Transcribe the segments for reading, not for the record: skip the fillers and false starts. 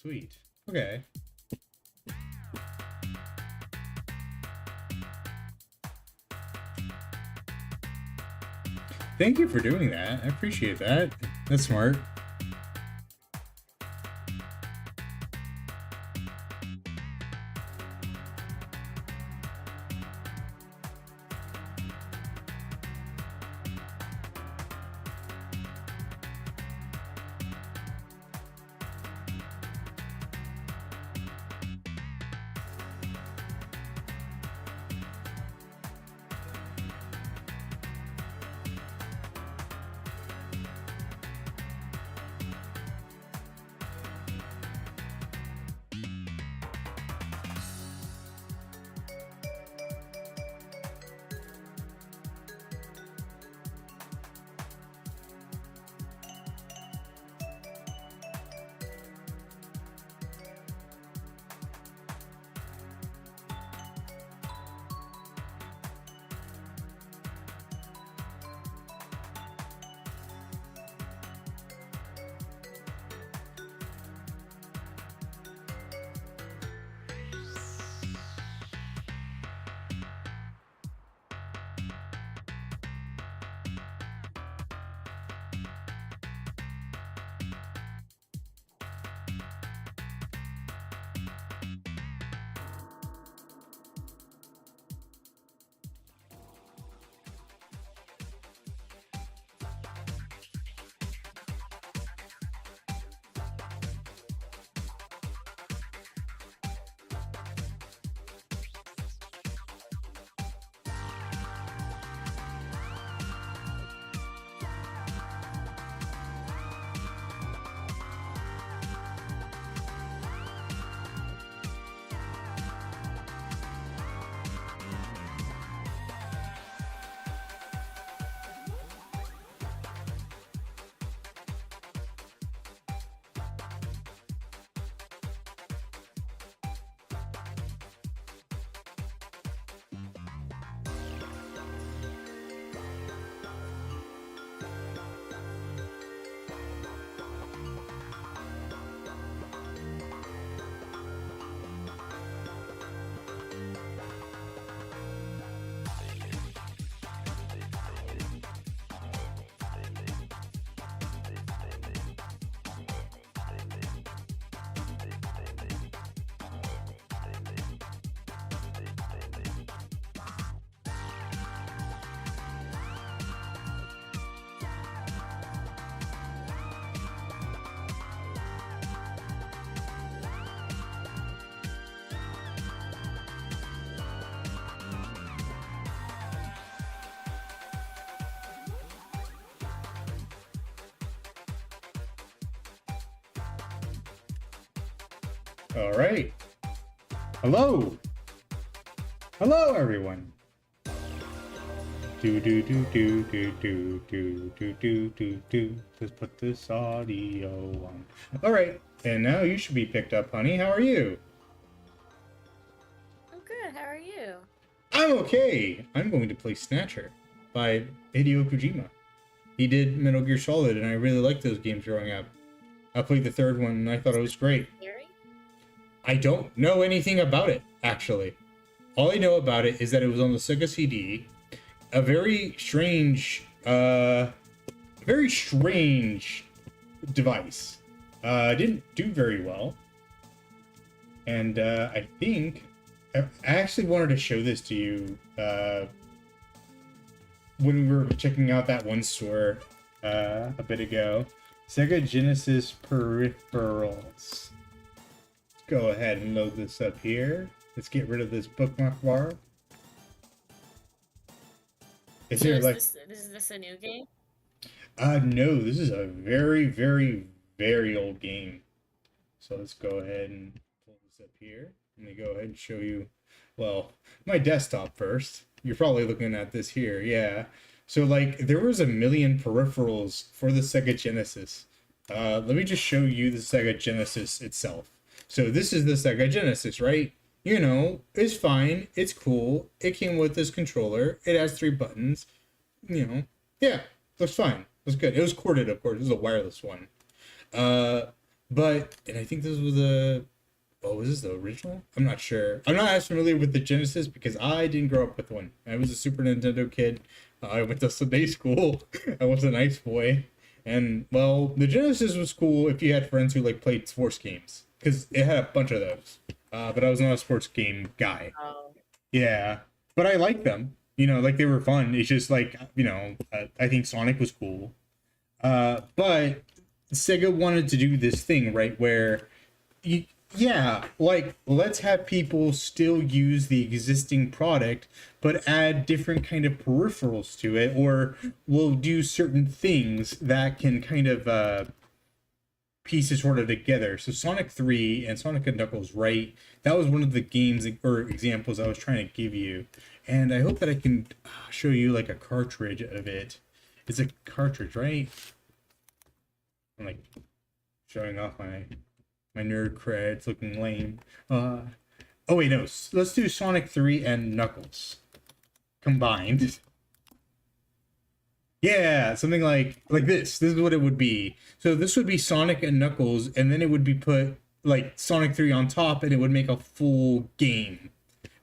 Sweet. Okay. Thank you for doing that. I appreciate that. That's smart. All right. Hello. Hello, everyone. Do do do do do do do do do do do. Let's put this audio on. All right, and now you should be picked up, honey. How are you? I'm good. How are you? I'm okay. I'm going to play Snatcher by Hideo Kojima. He did Metal Gear Solid, and I really liked those games growing up. I played the third one, and I thought it was great. Scary? I don't know anything about it, actually. All I know about it is that it was on the Sega CD. A very strange device. Didn't do very well. And I think I actually wanted to show this to you when we were checking out that one store a bit ago. Sega Genesis peripherals. Let's go ahead and load this up here. Let's get rid of this bookmark bar. Is So there is like is this a new game? no, this is a very, very, very old game. So let's go ahead and pull this up here. Let me go ahead and show you, well, my desktop first. You're probably looking at this here, yeah. So like there was a million peripherals for the Sega Genesis. Let me just show you the Sega Genesis itself. So this is the Sega Genesis, right? You know, it's fine, it's cool. It came with this controller. It has 3 buttons. You know, yeah, looks fine. Looks good. It was corded, of course. It was a wireless one. Uh, and I think this was the, oh, was this the original? I'm not sure. I'm not as familiar with the Genesis because I didn't grow up with one. I was a Super Nintendo kid. I went to Sunday school. I was a nice boy. And, well, the Genesis was cool if you had friends who, like, played sports games. Because it had a bunch of those. But I was not a sports game guy. Oh, Yeah. But I liked them. You know, like, they were fun. It's just, like, you know, I think Sonic was cool. But Sega wanted to do this thing, right, where yeah, like let's have people still use the existing product but add different kind of peripherals to it, or we'll do certain things that can kind of piece it sort of together. So Sonic 3 and Sonic and Knuckles, right? That was one of the games or examples I was trying to give you. And I hope that I can show you like a cartridge of it. It's a cartridge, right? I'm like showing off my nerd creds, looking lame. Oh wait, no. Let's do Sonic 3 and Knuckles combined. Yeah, something like this. This is what it would be. So this would be Sonic and Knuckles, and then it would be put like Sonic 3 on top, and it would make a full game.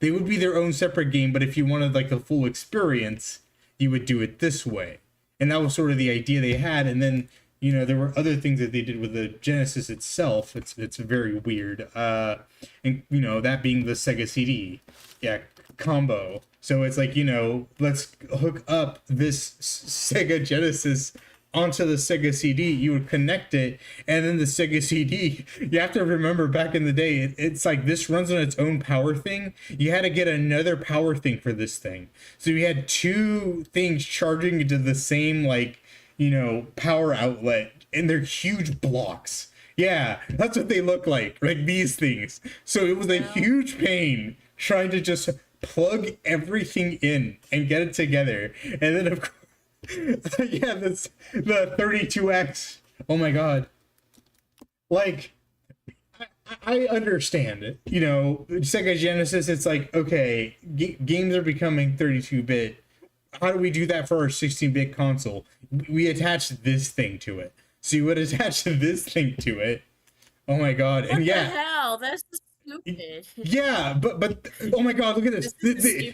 They would be their own separate game, but if you wanted like the full experience, you would do it this way. And that was sort of the idea they had. And then, you know, there were other things that they did with the Genesis itself. It's very weird. And you know, that being the Sega CD, yeah, combo. So it's like, you know, let's hook up this Sega Genesis onto the Sega CD. You would connect it, and then the Sega CD. You have to remember back in the day, it's like this runs on its own power thing. You had to get another power thing for this thing. So you had two things charging into the same like, you know, power outlet, and they're huge blocks. Yeah, that's what they look like these things. So it was a huge pain trying to just plug everything in and get it together. And then of course, yeah, this the 32X. Oh my god. Like I understand it. You know, Sega Genesis, it's like, okay, games are becoming 32-bit. How do we do that for our 16-bit console? We attach this thing to it. So you would attach this thing to it. Oh my god. And what yeah. the hell? That's stupid. Yeah, but oh my god, look at this.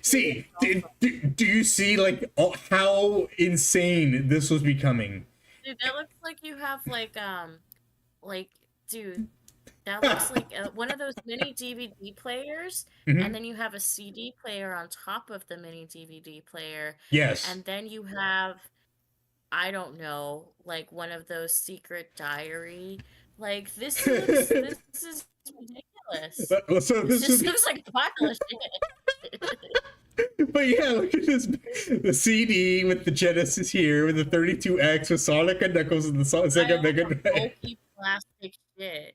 See, do you see like how insane this was becoming? Dude, that looks like you have like, dude, that looks like one of those mini DVD players, and Mhm. then you have a CD player on top of the mini DVD player, Yes. and then you have, I don't know, like one of those secret diary. Like this is ridiculous. So This this just was, looks like a pile of shit. but yeah, look at this. The CD with the Genesis here, with the 32X, with Sonic and Knuckles and the Sega Pile Mega of Drive. bulky plastic shit.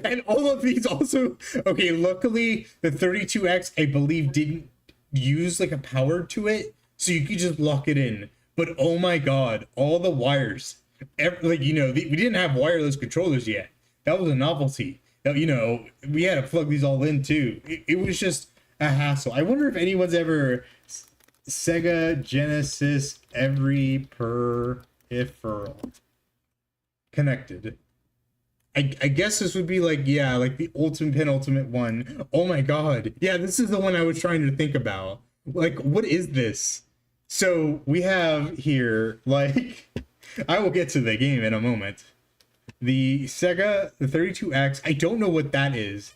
And all of these also, okay, luckily the 32X, I believe, didn't use like a power to it, so you could just lock it in. But oh my god, all the wires, like, you know, we didn't have wireless controllers yet. That was a novelty. You know, we had to plug these all in too. It was just a hassle. I wonder if anyone's ever Sega Genesis every peripheral connected. I guess this would be like, yeah, like the ultimate penultimate one. Oh my god. Yeah, this is the one I was trying to think about. Like, what is this? So we have here, like, I will get to the game in a moment. The Sega, the 32X, I don't know what that is.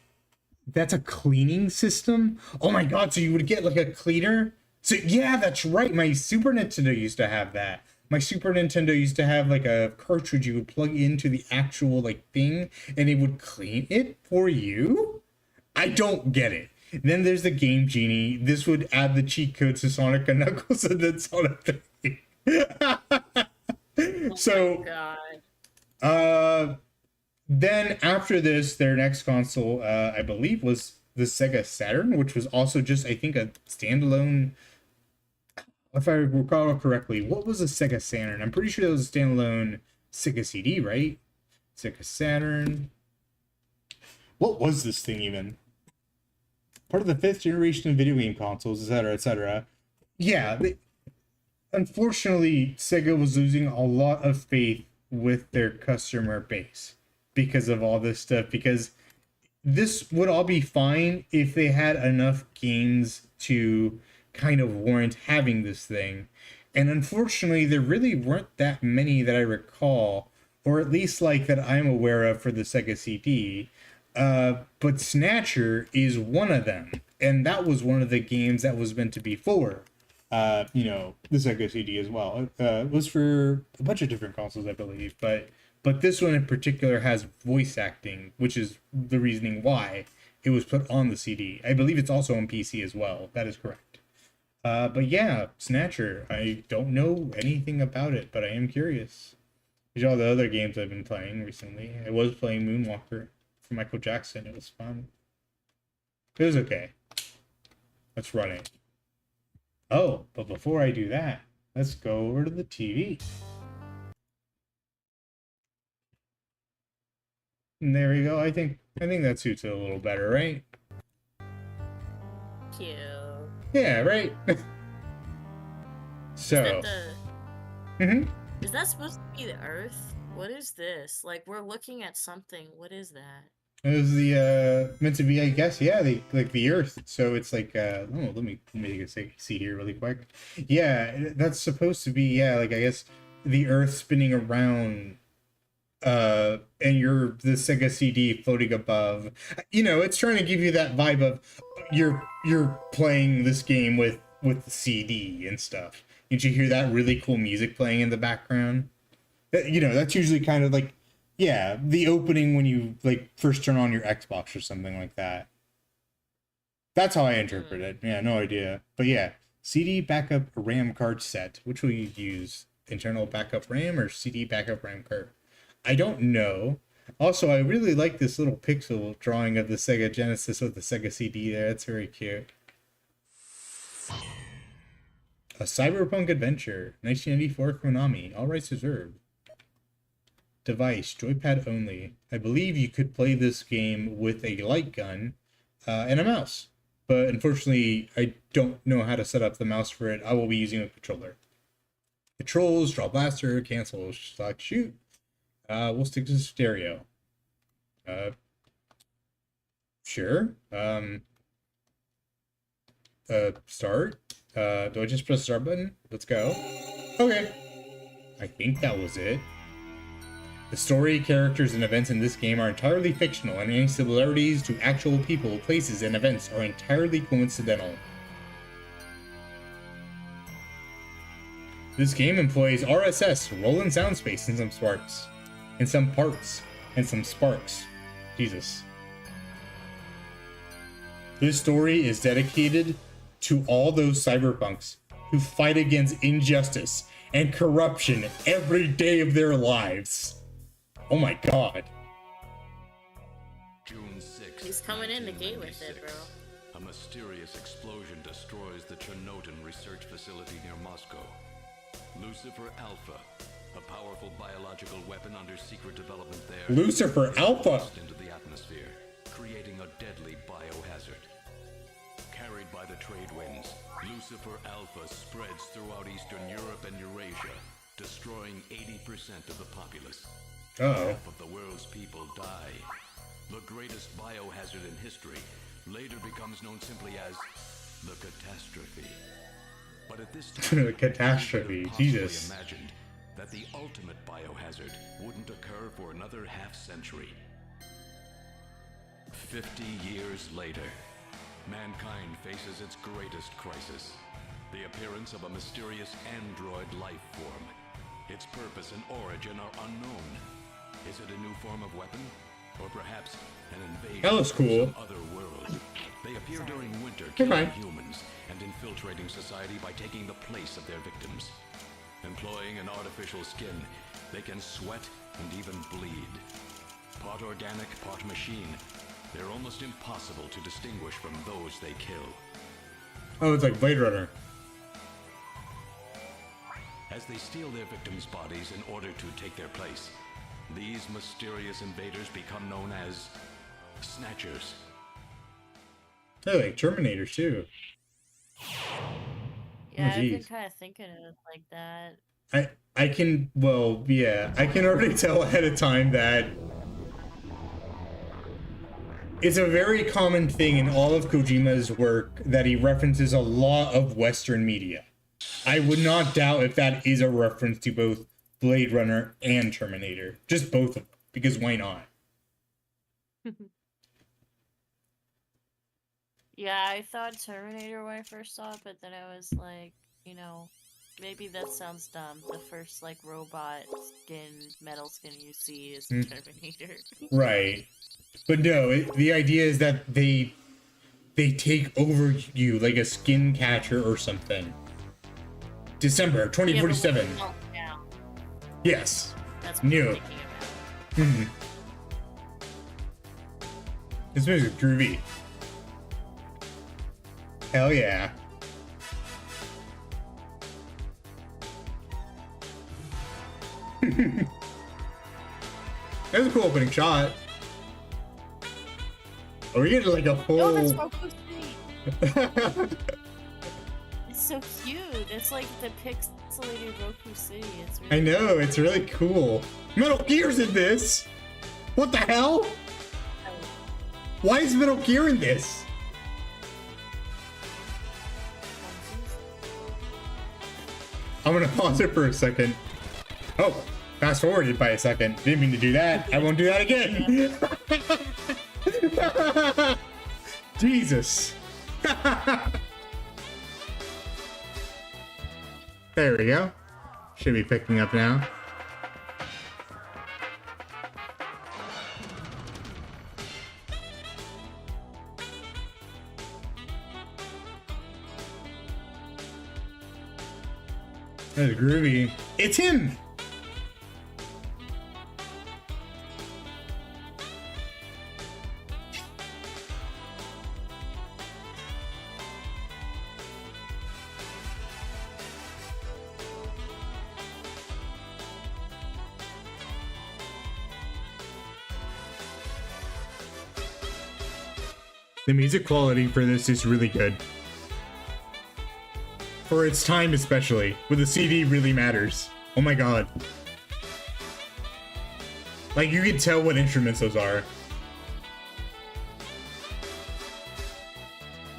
That's a cleaning system? Oh my god, so you would get like a cleaner? So yeah, that's right. My Super Nintendo used to have that. My Super Nintendo used to have like a cartridge you would plug into the actual like thing, and it would clean it for you? I don't get it. Then there's the Game Genie. This would add the cheat codes to Sonic and Knuckles and then Sonic 3. Oh So my god. uh then after this, their next console, I believe, was the Sega Saturn, which was also just, I think, a standalone. If I recall correctly, what was a Sega Saturn? I'm pretty sure it was a standalone Sega CD, right? Sega Saturn. What was this thing even? Part of the fifth generation of video game consoles, etc., etc. Yeah, unfortunately, Sega was losing a lot of faith with their customer base. because of all this stuff, because this would all be fine if they had enough games to kind of warrant having this thing. And unfortunately, there really weren't that many that I recall, or at least like that I'm aware of for the Sega CD. But Snatcher is one of them, and that was one of the games that was meant to be for, the Sega CD as well. It was for a bunch of different consoles, I believe, but this one in particular has voice acting, which is the reasoning why it was put on the CD. I believe it's also on PC as well. That is correct. But yeah, Snatcher. I don't know anything about it, but I am curious. These are all the other games I've been playing recently. I was playing Moonwalker for Michael Jackson. It was fun. It was okay. Let's run it. Oh, but before I do that, let's go over to the TV. And there we go. I think that suits it a little better, right? Cute. Yeah, right. So. Is that supposed to be the Earth? What is this? Like, we're looking at something. What is that? It was the meant to be, I guess, yeah, the Earth. So it's like let me see here really quick. Yeah, that's supposed to be, yeah, like, I guess the Earth spinning around, and you're the Sega CD floating above. It's trying to give you that vibe of you're playing this game with the CD and stuff. Did you hear that really cool music playing in the background? That's usually kind of like, yeah, the opening when you like first turn on your Xbox or something like that. That's how I interpret it. Yeah, no idea. But yeah, CD backup RAM card set. Which will you use? Internal backup RAM or CD backup RAM card? I don't know. Also, I really like this little pixel drawing of the Sega Genesis with the Sega CD there. That's very cute. A Cyberpunk Adventure, 1994 Konami, all rights reserved. Device, joypad only. I believe you could play this game with a light gun and a mouse. But unfortunately, I don't know how to set up the mouse for it. I will be using a controller. Controls, draw blaster, cancel, select, shoot. We'll stick to stereo. Sure. Start. Do I just press the start button? Let's go. Okay. I think that was it. The story, characters, and events in this game are entirely fictional, and any similarities to actual people, places, and events are entirely coincidental. This game employs RSS, Roland Sound Space, and some sparks. And some parts. And some sparks. Jesus. This story is dedicated to all those cyberpunks who fight against injustice and corruption every day of their lives. Oh my god. June 6th, He's coming in the gate with it, bro. A mysterious explosion destroys the Chernobyl research facility near Moscow. Lucifer Alpha, a powerful biological weapon under secret development there, Lucifer Alpha into the atmosphere, creating a deadly biohazard. Carried by the trade winds, Lucifer Alpha spreads throughout Eastern Europe and Eurasia, destroying 80% of the populace. Half of the world's people die. The greatest biohazard in history later becomes known simply as the catastrophe. But at this time, The catastrophe, Jesus. Imagined that the ultimate biohazard wouldn't occur for another half-century. 50 years later, mankind faces its greatest crisis: the appearance of a mysterious android life form. Its purpose and origin are unknown. Is it a new form of weapon? Or perhaps an invasion That was cool. from some other world? They appear during winter, killing humans and infiltrating society by taking the place of their victims. Employing an artificial skin, they can sweat and even bleed. Part organic, part machine, they're almost impossible to distinguish from those they kill. Oh, it's like Blade Runner. As they steal their victims' bodies in order to take their place, these mysterious invaders become known as Snatchers. They're like Terminators too. Yeah, I've been geez. kind of thinking of it like that. I can, well, yeah, I can already tell ahead of time that It's a very common thing in all of Kojima's work that he references a lot of Western media. I would not doubt if that is a reference to both Blade Runner and Terminator. Just both of them, because why not? Yeah, I thought Terminator when I first saw it, but then I was like, you know, maybe that sounds dumb. The first, like, robot skin, metal skin you see is Terminator. Right. But no, the idea is that they take over you like a skin catcher or something. December 2047. Yeah, Yes. that's what New. I'm thinking about. This music's groovy. Hell yeah. That was a cool opening shot. Are we getting like a whole... Oh, that's Roku City! It's so cute. It's like the pixelated Roku City. It's really I know, it's really cool. Metal Gear's in this! What the hell? Why is Metal Gear in this? I'm gonna pause it for a second. Oh, fast forwarded by a second. Didn't mean to do that. I won't do that again. Jesus. There we go. Should be picking up now. That's groovy. It's him! The music quality for this is really good. For its time especially, with the CD really matters. Oh my god. Like, you can tell what instruments those are.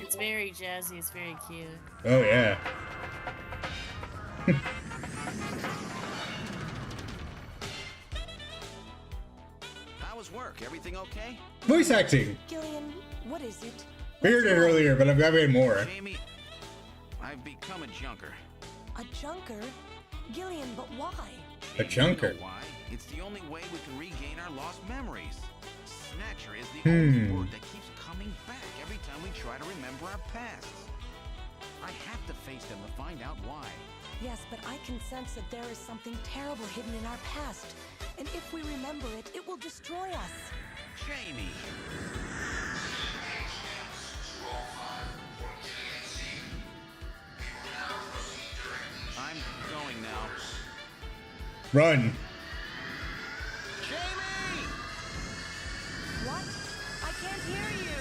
It's very jazzy, it's very cute. Oh yeah. How was work? Everything okay? Voice acting! Gillian, what is it? We heard it earlier, but I'm glad we had more. Jamie, I've become a junker. A junker? Gillian, but why? A junker? You know why? It's the only way we can regain our lost memories. Snatcher is the only word that keeps coming back every time we try to remember our pasts. I have to face them to find out why. Yes, but I can sense that there is something terrible hidden in our past. And if we remember it, it will destroy us. Jamie! I'm going now. Run! Jamie! What? I can't hear you!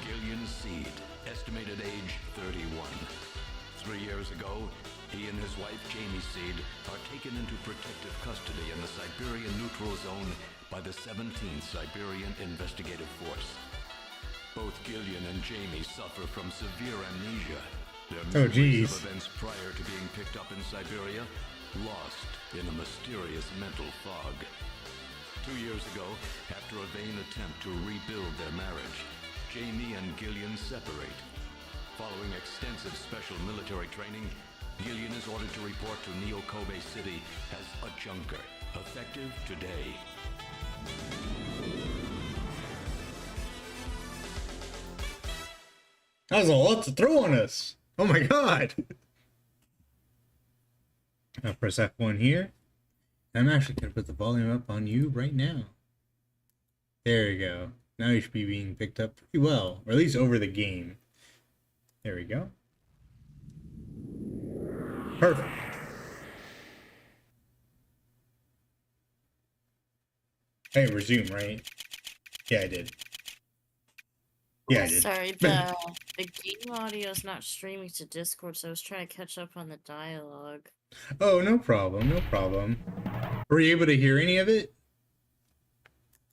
Gillian Seed, estimated age 31. 3 years ago, he and his wife Jamie Seed are taken into protective custody in the Siberian Neutral Zone by the 17th Siberian Investigative Force. Both Gillian and Jamie suffer from severe amnesia. Their Oh, memories geez. of events prior to being picked up in Siberia lost in a mysterious mental fog. 2 years ago, after a vain attempt to rebuild their marriage, Jamie and Gillian separate. Following extensive special military training, Gillian is ordered to report to Neo Kobe City as a junker, effective today. That was a lot to throw on us! Oh my god! I'll press F1 here. I'm actually gonna put the volume up on you right now. There we go. Now you should be being picked up pretty well, or at least over the game. There we go. Perfect. Hey, resume, right? Yeah, I did. Yeah, I did. Sorry, the game audio is not streaming to Discord, so I was trying to catch up on the dialogue. Oh, no problem, no problem. Were you able to hear any of it?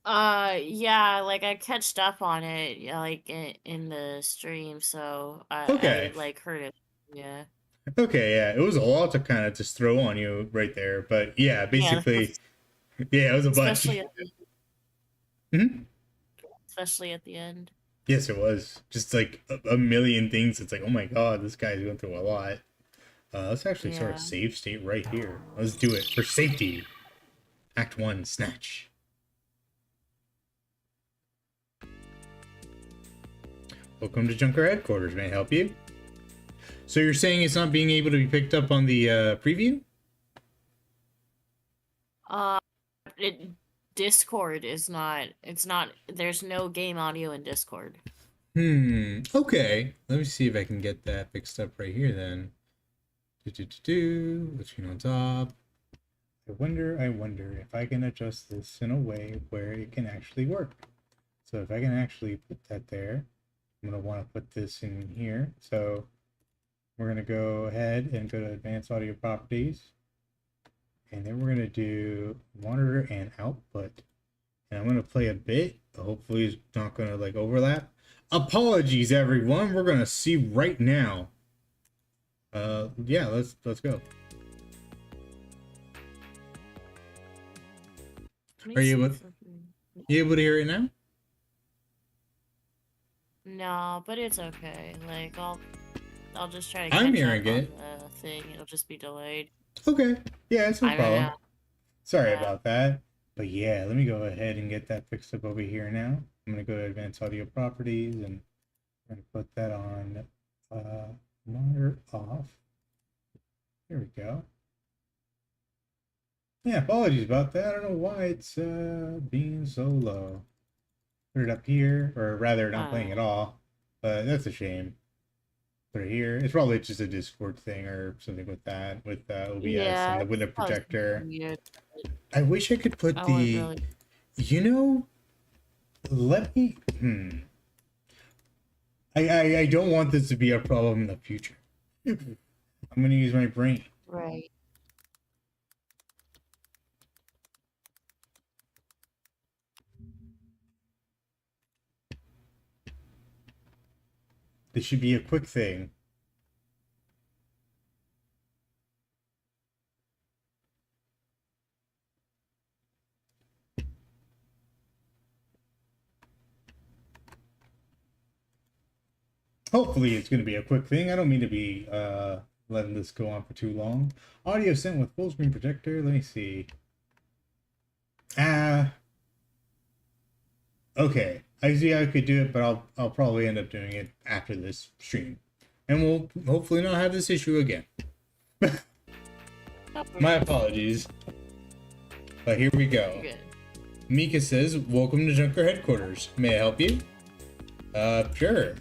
Yeah, like I catched up on it, yeah, like in the stream, so Okay. I like heard it. Yeah. Okay, yeah, it was a lot to kind of just throw on you right there, but yeah, basically, yeah, it was a bunch. Especially at the, Mhm. especially at the end. Yes, it was just like a million things. It's like, oh my god, this guy's going through a lot. Let's actually start a Yeah. save state right here. Let's do it for safety. Act 1, Snatch. Welcome to Junker Headquarters. May I help you? So you're saying it's not being able to be picked up on the preview? Discord is not. It's not. There's no game audio in Discord. Okay. Let me see if I can get that fixed up right here then. Switching on top. I wonder if I can adjust this in a way where it can actually work. So if I can actually put that there, I'm going to want to put this in here. So we're going to go ahead and go to Advanced Audio Properties. And then we're going to do monitor and output. And I'm going to play a bit. Hopefully it's not going to like overlap. Apologies, everyone. We're going to see right now. Yeah, let's go. Are you able to hear it now? No, but it's okay. Like I'll just try to. I'm catch hearing up on it. The thing. It'll just be delayed. Okay. Yeah, it's no I don't problem. know. Sorry Yeah. about that. But yeah, let me go ahead and get that fixed up over here now. I'm going to go to Advanced Audio Properties and I'm going to put that on monitor off. Here we go. Yeah, apologies about that. I don't know why it's being so low. Put it up here, or rather not playing at all. But that's a shame. Put it here. It's probably just a Discord thing or something with that, with OBS and the window projector. Weird. I wish I could put I the, wouldn't really. you know, let me, I don't want this to be a problem in the future. I'm going to use my brain. Right. This should be a quick thing. Hopefully it's going to be a quick thing. I don't mean to be letting this go on for too long. Audio sent with full screen projector. Let me see. Okay. I see I could do it, but I'll probably end up doing it after this stream. And we'll hopefully not have this issue again. My apologies. But here we go. Good. Mika says, welcome to Junker Headquarters. May I help you? Sure.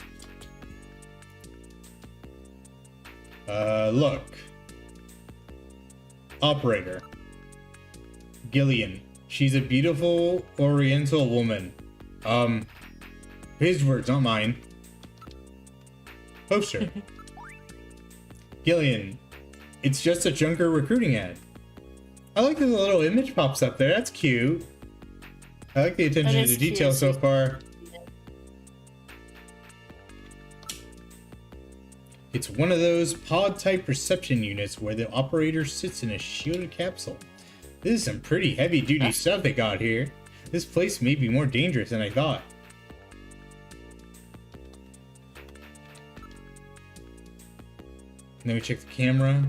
Look. Operator. Gillian. She's a beautiful Oriental woman. His words, not mine. Poster. Gillian. It's just a Junker recruiting ad. I like that the little image pops up there. That's cute. I like the attention to detail so far. It's one of those pod-type reception units where the operator sits in a shielded capsule. This is some pretty heavy-duty stuff they got here. This place may be more dangerous than I thought. Let me check the camera.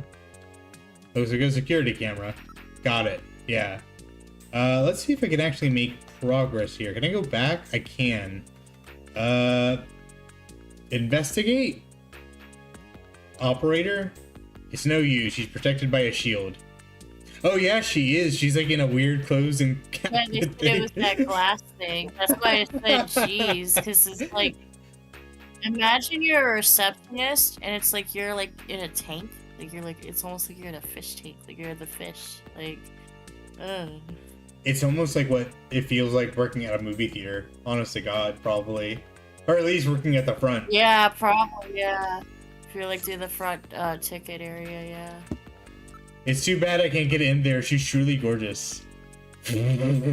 Looks like a security camera. Got it. Yeah. Let's see if I can actually make progress here. Can I go back? I can. Investigate? Operator? It's no use. She's protected by a shield. Oh yeah, she is. She's like in a weird clothes and Yeah, they said it was that glass thing. That's why I said jeez, because it's like, imagine you're a receptionist and it's like you're like in a tank. Like you're like, it's almost like you're in a fish tank. Like you're the fish. Like, ugh. It's almost like what it feels like working at a movie theater. Honest to God, probably. Or at least working at the front. Yeah, probably, yeah. If you're like do the front ticket area, yeah. It's too bad I can't get in there. She's truly gorgeous.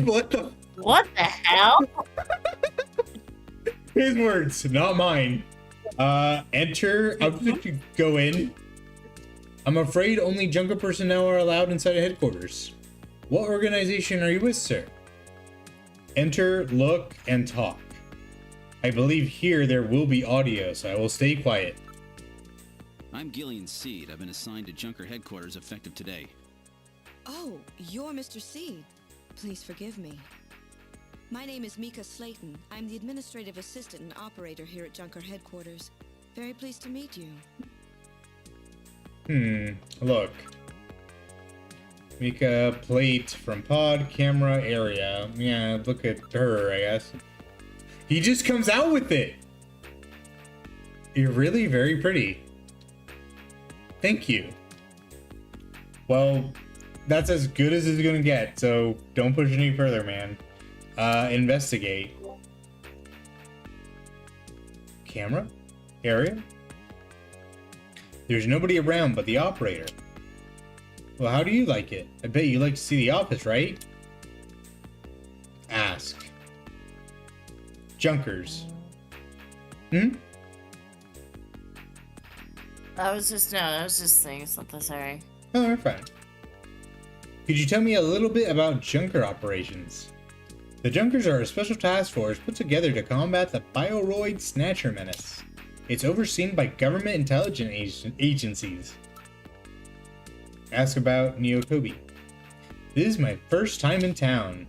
What the? What the hell? His words, not mine. Enter. I'm just gonna go in. I'm afraid only Junker personnel are allowed inside of headquarters. What organization are you with, sir? Enter, look, and talk. I believe here there will be audio, so I will stay quiet. I'm Gillian Seed. I've been assigned to Junker headquarters effective today. Oh, you're Mr. Seed. Please forgive me. My name is Mika Slayton. I'm the administrative assistant and operator here at Junker headquarters. Very pleased to meet you. Look. Mika plate from pod camera area. Yeah, look at her, I guess. He just comes out with it. You're really very pretty. Thank you. Well, that's as good as it's gonna get, so don't push any further, man. Investigate. Camera? Area? There's nobody around but the operator. Well, how do you like it? I bet you like to see the office, right? Ask. Junkers. I was just saying something, sorry. Oh, we're fine. Could you tell me a little bit about Junker operations? The Junkers are a special task force put together to combat the Bioroid Snatcher menace. It's overseen by government intelligence agencies. Ask about Neokobi. This is my first time in town.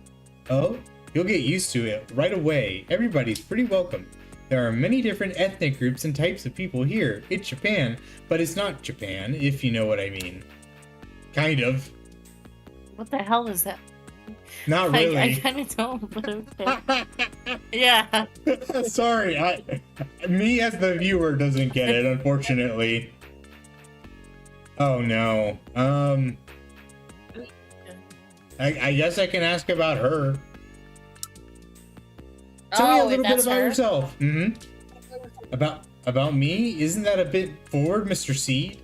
Oh, you'll get used to it right away. Everybody's pretty welcome. There are many different ethnic groups and types of people here. It's Japan, but it's not Japan, if you know what I mean. Kind of. What the hell is that? Not really. I kind of don't, but okay. Yeah. Sorry, me as the viewer doesn't get it, unfortunately. Oh no. I guess I can ask about her. Tell me a little bit about yourself. About me? Isn't that a bit forward, Mr. Seed?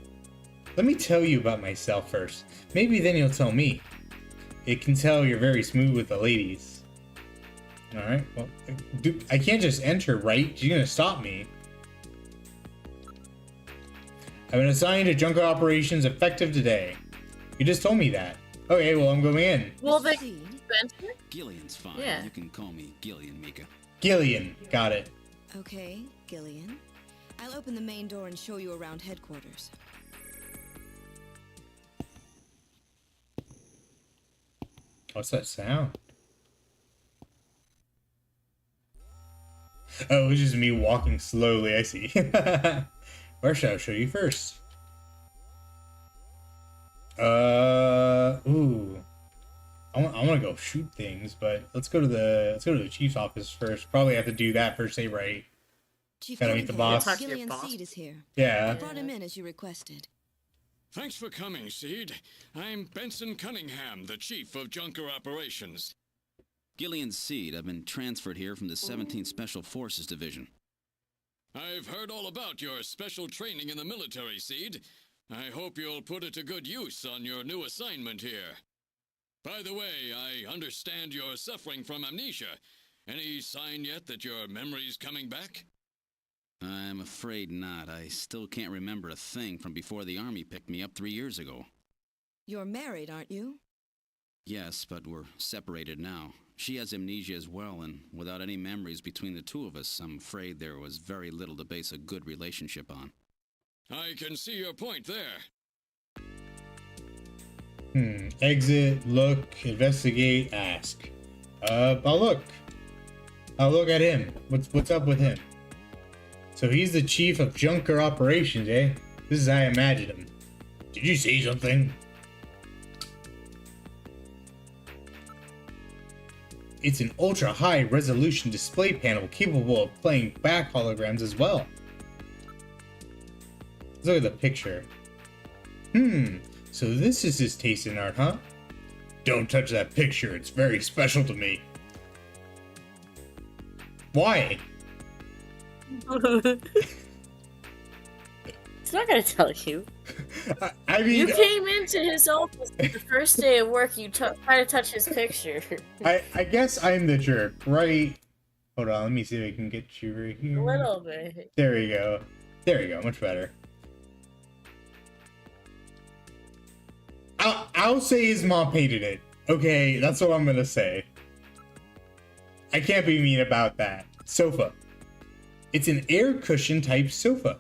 Let me tell you about myself first. Maybe then you'll tell me. It can tell you're very smooth with the ladies. Alright, well, I can't just enter, right? She's gonna stop me. I've been assigned to Junker operations effective today. You just told me that. Okay, well, I'm going in. Well, Mr. Seed? Gillian's fine. Yeah. You can call me Gillian, Mika. Gillian, got it. Okay, Gillian. I'll open the main door and show you around headquarters. What's that sound? Oh, it's just me walking slowly, I see. Where should I show you first? Ooh. I want to go shoot things, but let's go to the chief's office first. Probably have to do that first, say right. Chief Gotta meet the Cunningham, boss. Talk to your Gillian boss. Seed is here. I Yeah. brought him in as you requested. Thanks for coming, Seed. I'm Benson Cunningham, the Chief of Junker Operations. Gillian Seed. I've been transferred here from the 17th Special Forces Division. I've heard all about your special training in the military, Seed. I hope you'll put it to good use on your new assignment here. By the way, I understand you're suffering from amnesia. Any sign yet that your memory's coming back? I'm afraid not. I still can't remember a thing from before the Army picked me up 3 years ago. You're married, aren't you? Yes, but we're separated now. She has amnesia as well, and without any memories between the two of us, I'm afraid there was very little to base a good relationship on. I can see your point there. Exit, look, investigate, ask. I'll look. I'll look at him. What's up with him? So he's the chief of Junker operations, eh? This is how I imagined him. Did you see something? It's an ultra-high resolution display panel capable of playing back holograms as well. Let's look at the picture. So this is his taste in art, huh? don't touch that picture. It's very special to me. Why? It's not gonna tell you. I mean, You came into his office the first day of work. You try to touch his picture. I guess I'm the jerk, right? Hold on, let me see if I can get you right here. A little bit. There we go. There we go. Much better. I'll say his mom painted it. Okay, that's what I'm gonna say. I can't be mean about that. Sofa. It's an air cushion type sofa.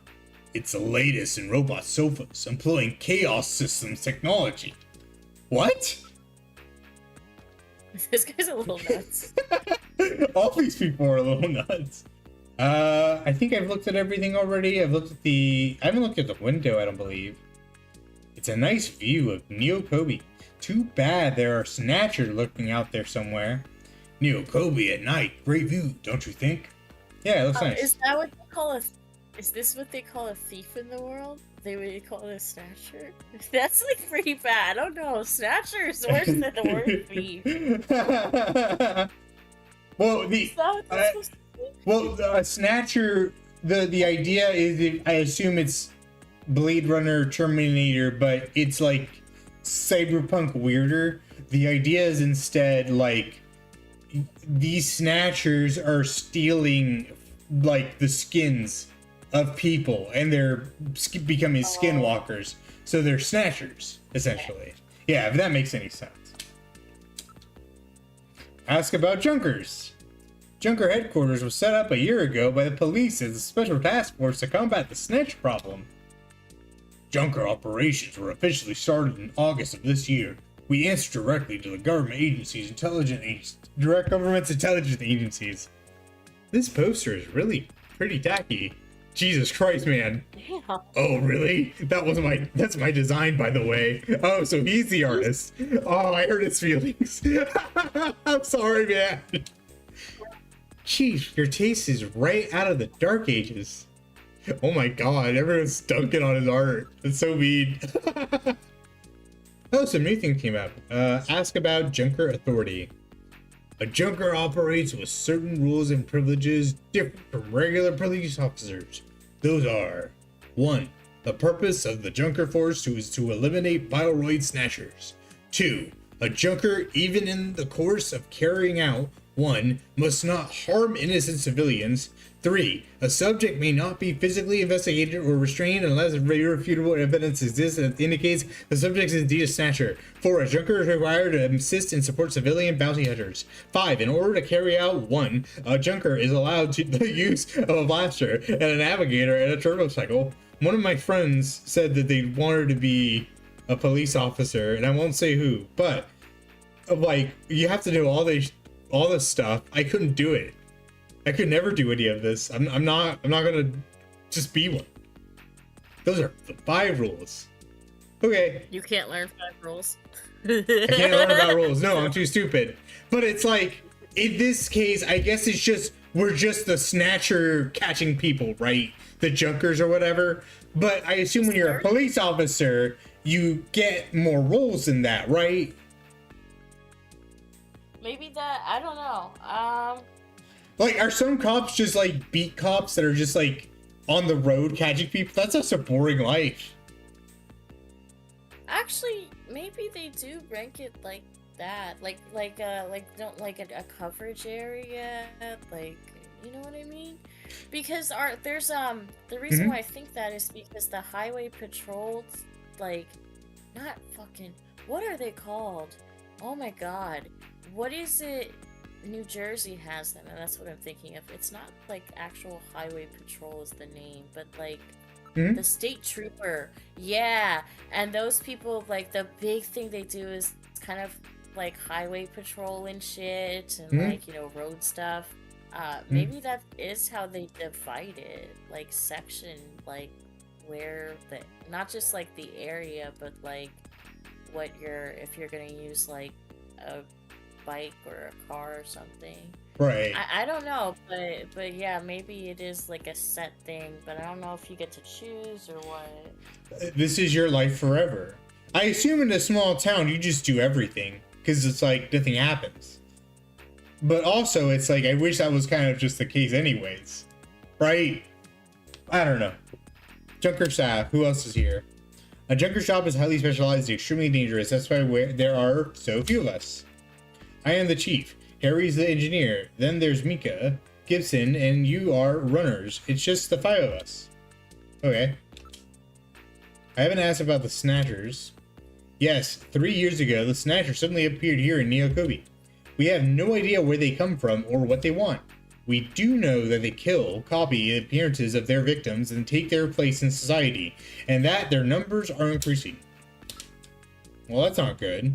It's the latest in robot sofas, employing chaos systems technology. What? This guy's a little nuts. All these people are a little nuts. I think I've looked at everything already. I haven't looked at the window, I don't believe. It's a nice view of Neo Kobe. Too bad there are Snatcher lurking out there somewhere. Neo Kobe at night. Great view, don't you think? Yeah, it looks nice. Is that what they call a... Is this what they call a thief in the world? They would call it a snatcher? That's like pretty bad. I don't know. Snatcher is worse than the word thief. Well, Snatcher, the idea is, I assume it's Blade Runner, Terminator, but it's like cyberpunk weirder. The idea is instead like these Snatchers are stealing like the skins of people, and they're becoming skinwalkers. So they're Snatchers, essentially. Yeah, if that makes any sense. Ask about Junkers. Junker headquarters was set up a year ago by the police as a special task force to combat the snatch problem. Junker operations were officially started in August of this year. We answer directly to the government agencies, direct government's intelligence agencies. This poster is really pretty tacky. Jesus Christ, man. Yeah. Oh, really? That's my design, by the way. Oh, so he's the artist. Oh, I hurt his feelings. I'm sorry, man. Jeez, your taste is right out of the dark ages. Oh my god, everyone's dunking on his art. It's so mean. Oh, some new things came out. Ask about Junker Authority. A Junker operates with certain rules and privileges different from regular police officers. Those are 1. The purpose of the Junker Force is to eliminate Bioroid Snatchers. 2. A Junker, even in the course of carrying out 1. Must not harm innocent civilians. 3. A subject may not be physically investigated or restrained unless irrefutable evidence exists that indicates the subject is indeed a Snatcher. 4. A Junker is required to assist and support civilian bounty hunters. 5. In order to carry out 1, a Junker is allowed the use of a blaster and a navigator and a turbo cycle. One of my friends said that they wanted to be a police officer, and I won't say who, but like, you have to do all this stuff. I couldn't do it. I could never do any of this. I'm not gonna just be one. Those are the 5 rules. Okay. You can't learn 5 rules. I can't learn about rules. No, I'm too stupid. But it's like, in this case, I guess it's just, we're just the Snatcher catching people, right? The Junkers or whatever. But I assume when you're a police officer, you get more roles than that, right? Maybe that, I don't know. Like, are some cops just like beat cops that are just like on the road catching people? That's just a boring life. Actually, maybe they do rank it like that, like don't like a coverage area, like, you know what I mean? Because there's the reason why I think that is because the highway patrols, like, not fucking, what are they called? Oh my god, what is it? New Jersey has them, and that's what I'm thinking of. It's not like actual highway patrol is the name, but like the state trooper. Yeah, and those people, like, the big thing they do is kind of like highway patrol and shit, and like, you know, road stuff. Maybe that is how they divide it, like section, like where the, not just like the area, but like what if you're gonna use like a bike or a car or something. Right. I don't know, but yeah, maybe it is like a set thing, but I don't know if you get to choose or what. This is your life forever. I assume in a small town you just do everything. because it's like nothing happens. But also, it's like I wish that was kind of just the case, anyways, right? I don't know. Junker staff. Who else is here? A junker shop is highly specialized and extremely dangerous. That's why there are so few of us. I am the chief. Harry's the engineer. Then there's Mika, Gibson, and you are runners. It's just the 5 of us. Okay. I haven't asked about the Snatchers. Yes, 3 years ago, the Snatcher suddenly appeared here in Neokobi. We have no idea where they come from or what they want. We do know that they kill, copy the appearances of their victims, and take their place in society, and that their numbers are increasing. Well, that's not good.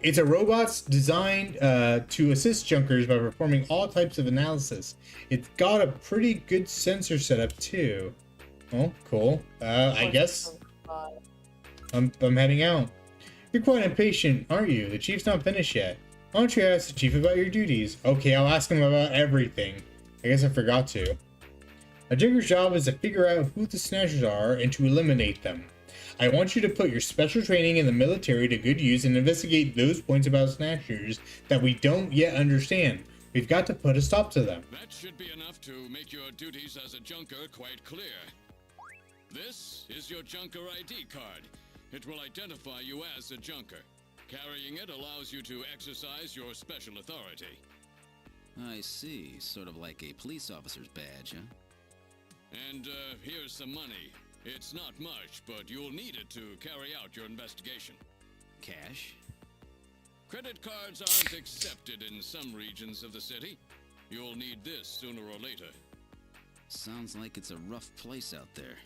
It's a robot designed to assist junkers by performing all types of analysis. It's got a pretty good sensor setup too. Oh, cool. I guess I'm heading out. You're quite impatient, aren't you? The chief's not finished yet. Why don't you ask the chief about your duties? Okay, I'll ask him about everything. I guess I forgot to. A junker's job is to figure out who the Snatchers are and to eliminate them. I want you to put your special training in the military to good use and investigate those points about Snatchers that we don't yet understand. We've got to put a stop to them. That should be enough to make your duties as a junker quite clear. This is your junker ID card. It will identify you as a junker. Carrying it allows you to exercise your special authority. I see. Sort of like a police officer's badge, huh? And here's some money. It's not much, but you'll need it to carry out your investigation. Cash? Credit cards aren't accepted in some regions of the city. You'll need this sooner or later. Sounds like it's a rough place out there.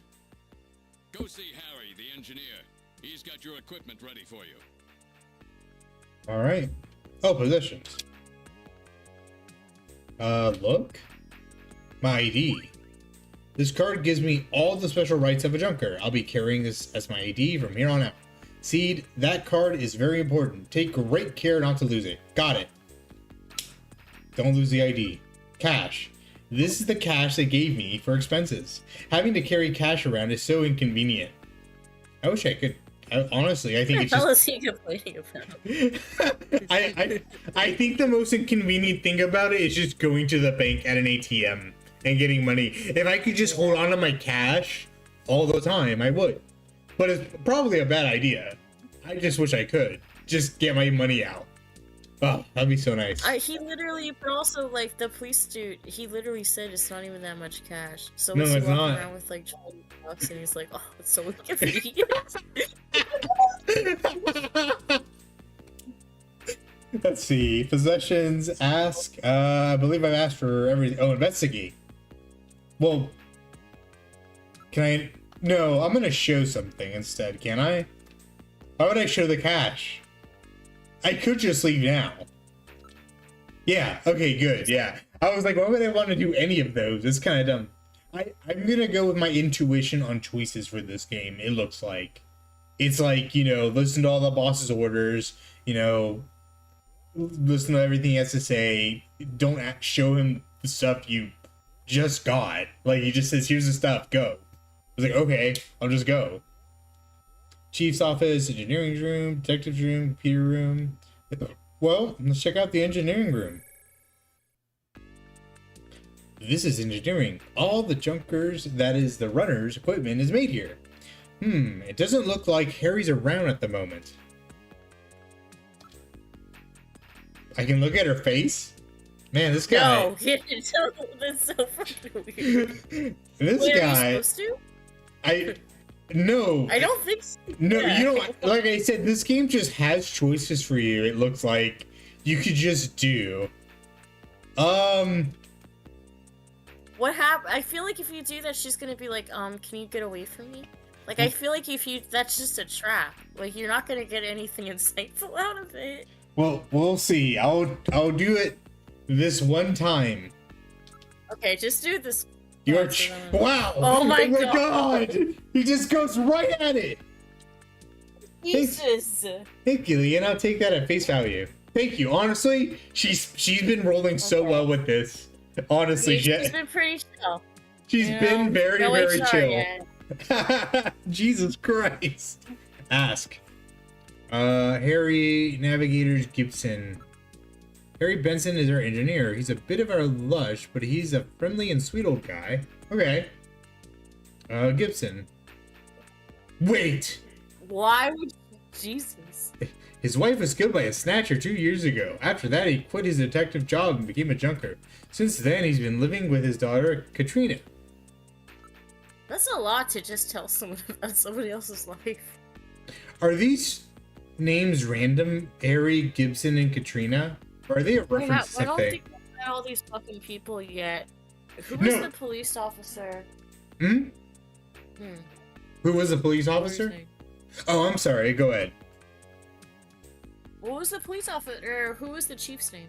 Go see Harry, the engineer. He's got your equipment ready for you. All right. Oh, possessions. Look. My ID. This card gives me all the special rights of a junker. I'll be carrying this as my ID from here on out. Seed, that card is very important. Take great care not to lose it. Got it. Don't lose the ID. Cash. This is the cash they gave me for expenses. Having to carry cash around is so inconvenient. I wish I could. Honestly, I think it's just... What is he complaining about? I think the most inconvenient thing about it is just going to the bank at an ATM and getting money. If I could just hold on to my cash all the time, I would. But it's probably a bad idea. I just wish I could. Just get my money out. Oh, that'd be so nice. He literally, but also like the police dude, he literally said it's not even that much cash. So No, was he it's walking not. around with like $20 and he's like, oh, it's so inconvenient. Let's see. Possessions. Ask. I believe I've asked for everything. Oh, investigate. Well, can I? No, I'm gonna show something instead. Can I? Why would I show the cash? I could just leave now. Yeah. Okay. Good. Yeah. I was like, why would I want to do any of those? It's kind of dumb. I'm gonna go with my intuition on choices for this game. It looks like it's like, you know, listen to all the boss's orders. You know, listen to everything he has to say. Don't show him the stuff you just got. Like, he just says, here's the stuff, go. I was like, okay, I'll just go. Chief's office, engineering room, detective's room, computer room. Well, let's check out the engineering room. This is engineering. All the junkers, that is the runners, equipment is made here. It doesn't look like Harry's around at the moment. I can look at her face? Man, this guy... No, that's so fucking weird. This Wait, guy... are you supposed to? No. I don't think so. No, Yeah. you don't... Like I said, this game just has choices for you. It looks like you could just do. What happened? I feel like if you do that, she's gonna be like, can you get away from me? Like, I feel like if you... That's just a trap. Like, you're not gonna get anything insightful out of it. Well, we'll see. I'll do it this one time. Okay, just do this. You're once and then- wow! Oh my god! He just goes right at it. Jesus! Hey, Gillian, I'll take that at face value. Thank you. Honestly, she's been rolling so well with this. Honestly, She's been pretty chill. she's You know? been very, No very HR chill. yet. Jesus Christ. Ask. Harry Navigators Gibson. Harry Benson is our engineer. He's a bit of a lush, but he's a friendly and sweet old guy. Okay. Gibson. Wait! Why would Jesus? His wife was killed by a snatcher 2 years ago. After that, he quit his detective job and became a junker. Since then, he's been living with his daughter, Katrina. That's a lot to just tell someone about somebody else's life. Are these names random? Harry, Gibson, and Katrina? Or are they a reference to I don't something? think we've met all these fucking people yet. Who was No. the police officer? Hmm? Who was the police What were you officer? saying? Oh, I'm sorry. Go ahead. What was the police officer? Who was the chief's name?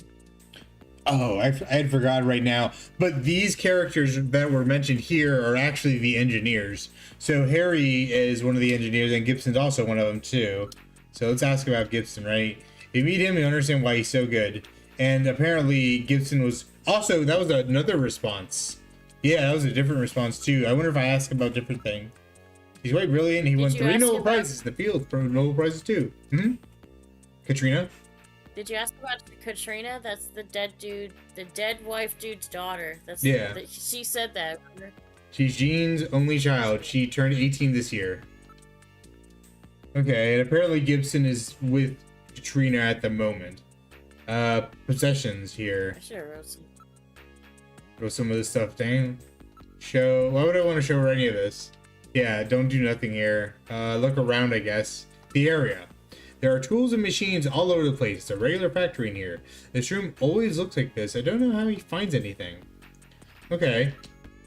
Oh, I had forgot right now. But these characters that were mentioned here are actually the engineers. So Harry is one of the engineers, and Gibson's also one of them too. So let's ask about Gibson, right? If you meet him, you understand why he's so good. And apparently Gibson was also, that was another response. Yeah, that was a different response too. I wonder if I ask about different thing. He's quite brilliant. He won you 3 ask Nobel about- Prizes in the field for Nobel Prizes too. Katrina? Did you ask about Katrina? That's the dead dude, the dead wife dude's daughter. That's Yeah. She said that. Remember? She's Jean's only child. She turned 18 this year. Okay, and apparently Gibson is with Katrina at the moment. Possessions here. I should have wrote some. Wrote some of this stuff down. Show. Why would I want to show her any of this? Yeah, don't do nothing here. Look around, I guess. The area. There are tools and machines all over the place. It's a regular factory in here. This room always looks like this. I don't know how he finds anything. Okay.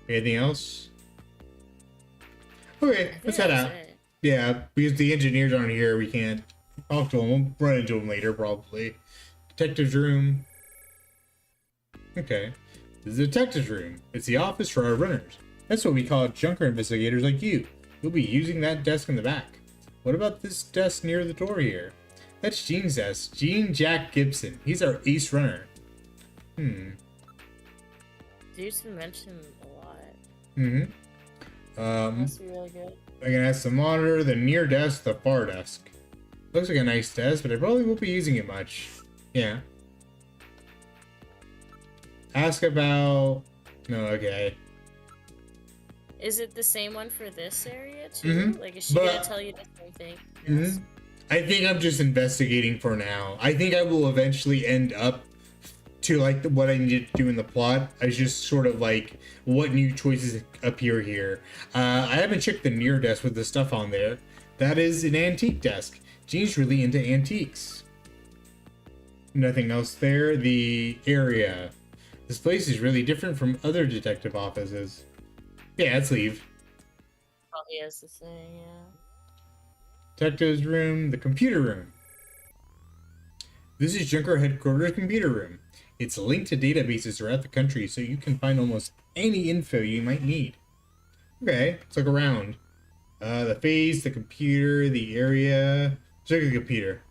Anything else? Okay, let's head out. Yeah, because the engineers aren't here, we can't talk to them. We'll run into them later, probably. Detective's room. Okay. This is the detective's room. It's the office for our runners. That's what we call junker investigators like you. You'll be using that desk in the back. What about this desk near the door here? That's Gene's desk. Gene Jack Gibson. He's our ace runner. Dude's been mentioned a lot. Must be really good. I can ask the monitor, the near desk, the far desk. Looks like a nice desk, but I probably won't be using it much. Yeah. Ask about... No, okay. Is it the same one for this area too? Like, is she But- gonna tell you the same thing? Yes. I think I'm just investigating for now. I think I will eventually end up to like what I need to do in the plot. I just sort of like what new choices appear here. I haven't checked the near desk with the stuff on there. That is an antique desk. Gene's really into antiques. Nothing else there. The area. This place is really different from other detective offices. Yeah, let's leave. Probably has to say, yeah. Detective's room, the computer room. This is Junker headquarters computer room. It's linked to databases throughout the country, so you can find almost any info you might need. Okay, let's look around. The phase, the computer, the area. Let's look at the computer.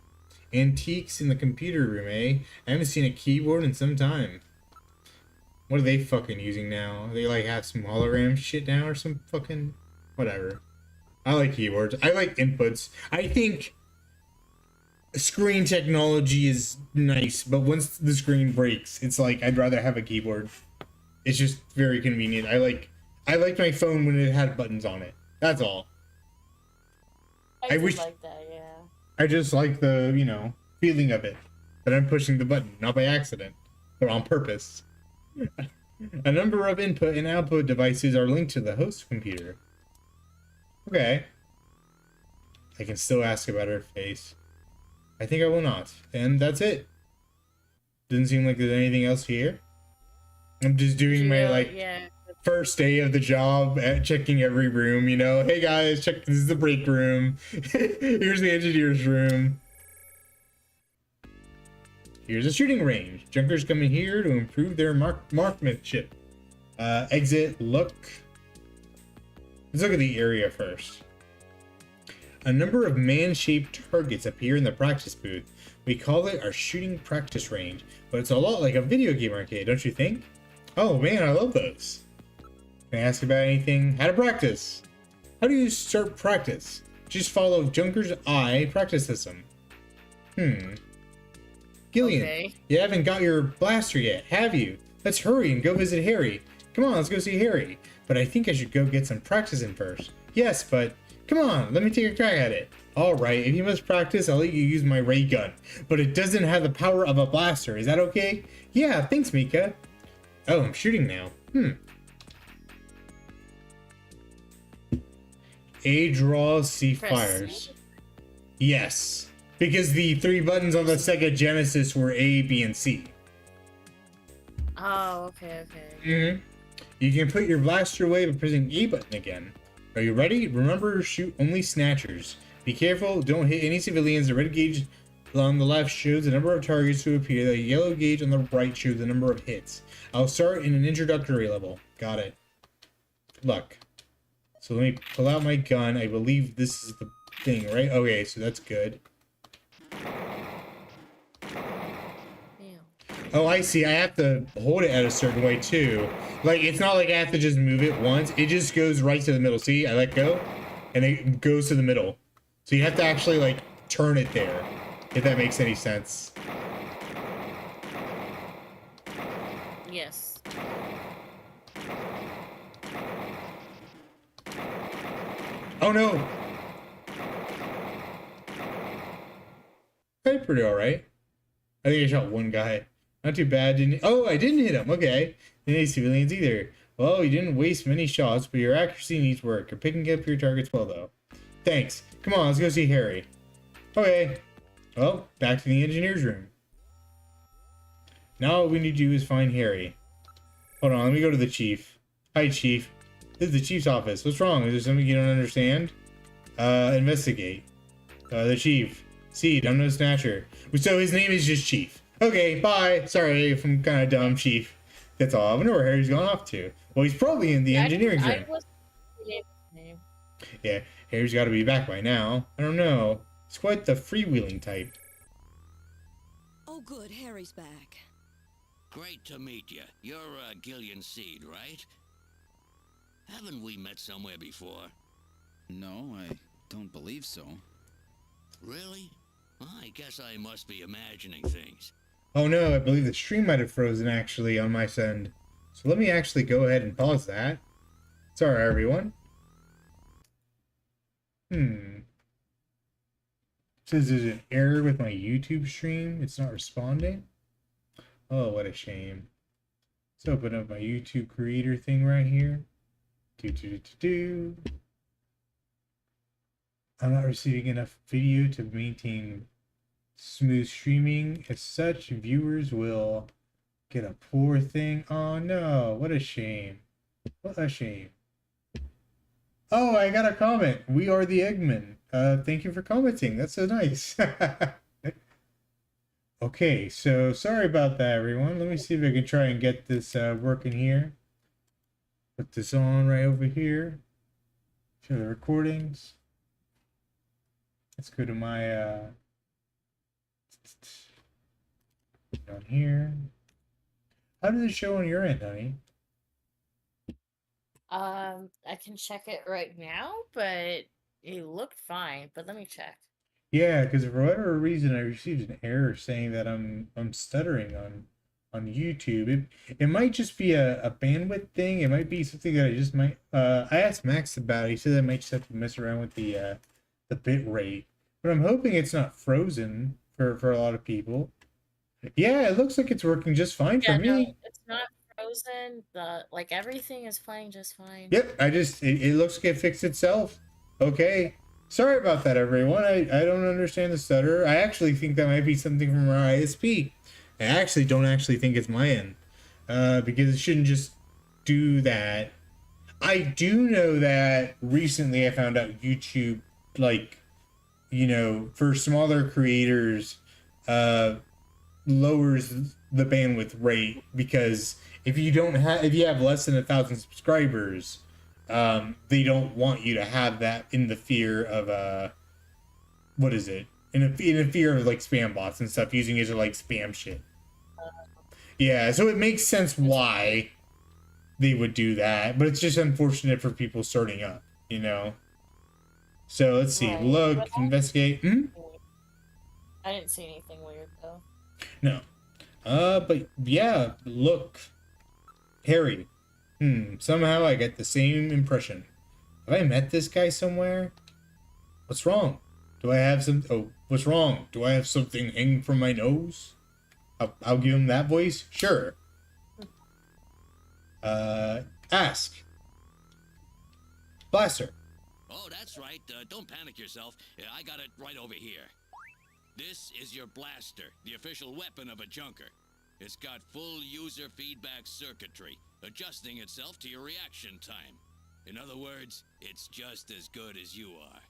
Antiques in the computer room, eh? I haven't seen a keyboard in some time. What are they fucking using now? They like have some hologram shit now or some fucking whatever. I like keyboards. I like inputs. I think screen technology is nice, but once the screen breaks, it's like I'd rather have a keyboard. It's just very convenient. I like my phone when it had buttons on it. That's all. I did wish- like that, yeah. I just like the, feeling of it. That I'm pushing the button, not by accident, but on purpose. A number of input and output devices are linked to the host computer. Okay. I can still ask about her face. I think I will not. And that's it. Doesn't seem like there's anything else here. I'm just doing my, Yeah. first day of the job at checking every room, Hey guys, check, this is the break room. Here's the engineer's room. Here's a shooting range. Junkers come in here to improve their marksmanship. Exit, look. Let's look at the area first. A number of man-shaped targets appear in the practice booth. We call it our shooting practice range, but it's a lot like a video game arcade, don't you think? Oh man, I love those. Can I ask about anything? How to practice? How do you start practice? Just follow Junker's Eye practice system. Gillian, Okay. you haven't got your blaster yet, have you? Let's hurry and go visit Harry. Come on, let's go see Harry. But I think I should go get some practice in first. Yes, but come on, let me take a crack at it. Alright, if you must practice, I'll let you use my ray gun. But it doesn't have the power of a blaster, is that okay? Yeah, thanks, Mika. Oh, I'm shooting now. A draws, C Press fires. C? Yes, because the 3 buttons on the Sega Genesis were A, B, and C. Oh, okay. You can put your blaster away by pressing E button again. Are you ready? Remember to shoot only snatchers. Be careful, don't hit any civilians. The red gauge on the left shows the number of targets to appear. The yellow gauge on the right shows the number of hits. I'll start in an introductory level. Got it. Good luck. So let me pull out my gun. I believe this is the thing, right? Okay, so that's good. Yeah. Oh, I see. I have to hold it at a certain way too. Like, it's not like I have to just move it once. It just goes right to the middle. See, I let go, and it goes to the middle. So you have to actually, like, turn it there, if that makes any sense. Yes. Oh, no! Hey, pretty alright. I think I shot one guy. Not too bad, didn't... Oh, I didn't hit him! Okay. Didn't hit civilians either. Well, you didn't waste many shots, but your accuracy needs work. You're picking up your targets well, though. Thanks. Come on, let's go see Harry. Okay. Well, back to the engineer's room. Now what we need to do is find Harry. Hold on, let me go to the chief. Hi, chief. This is the chief's office. What's wrong? Is there something you don't understand? Investigate. The chief. Seed, I'm no Snatcher. So his name is just Chief. Okay, bye. Sorry if I'm kind of dumb, Chief. That's all. I wonder where Harry's gone off to. Well, he's probably in the engineering room. I was his name. Yeah, Harry's got to be back by now. I don't know. He's quite the freewheeling type. Oh, good. Harry's back. Great to meet you. You're Gillian Seed, right? Haven't we met somewhere before? No, I don't believe so. Really? I guess I must be imagining things. Oh no, I believe the stream might have frozen actually on my send. So let me actually go ahead and pause that. Sorry, everyone. Says there's an error with my YouTube stream. It's not responding. Oh, what a shame. Let's open up my YouTube creator thing right here. I'm not receiving enough video to maintain smooth streaming. As such, viewers will get a poor thing. Oh no, what a shame. What a shame. Oh, I got a comment. We are the Eggman. Thank you for commenting. That's so nice. Okay, so sorry about that, everyone. Let me see if I can try and get this working here. Put this on right over here. Show the recordings. Let's go to my down here. How did it show on your end, honey? I can check it right now, but it looked fine. But let me check. Yeah, because for whatever reason I received an error saying that I'm stuttering on YouTube. It might just be a bandwidth thing. It might be something that I just might I asked Max about it. He said I might just have to mess around with the bit rate. But I'm hoping it's not frozen for a lot of people. Yeah, it looks like it's working just fine for me. No, it's not frozen. Like everything is playing just fine. Yep, it looks like it fixed itself. Okay. Sorry about that, everyone. I don't understand the stutter. I actually think that might be something from our ISP. I actually don't think it's my end. Because it shouldn't just do that. I do know that recently I found out YouTube, like, you know, for smaller creators, lowers the bandwidth rate, because if you have less than 1,000 subscribers, they don't want you to have that in the fear of what is it? In a fear of like spam bots and stuff, using it to like spam shit. Yeah, so it makes sense why they would do that, but it's just unfortunate for people starting up, you know. So let's see. Right. Look, investigate. I didn't see anything weird though. No. But yeah, look. Harry. Somehow I get the same impression. Have I met this guy somewhere? What's wrong? Do I have some... Oh, what's wrong? Do I have something hanging from my nose? I'll give him that voice? Sure. Ask. Blaster. Oh, that's right. Don't panic yourself. I got it right over here. This is your blaster, the official weapon of a junker. It's got full user feedback circuitry, adjusting itself to your reaction time. In other words, it's just as good as you are.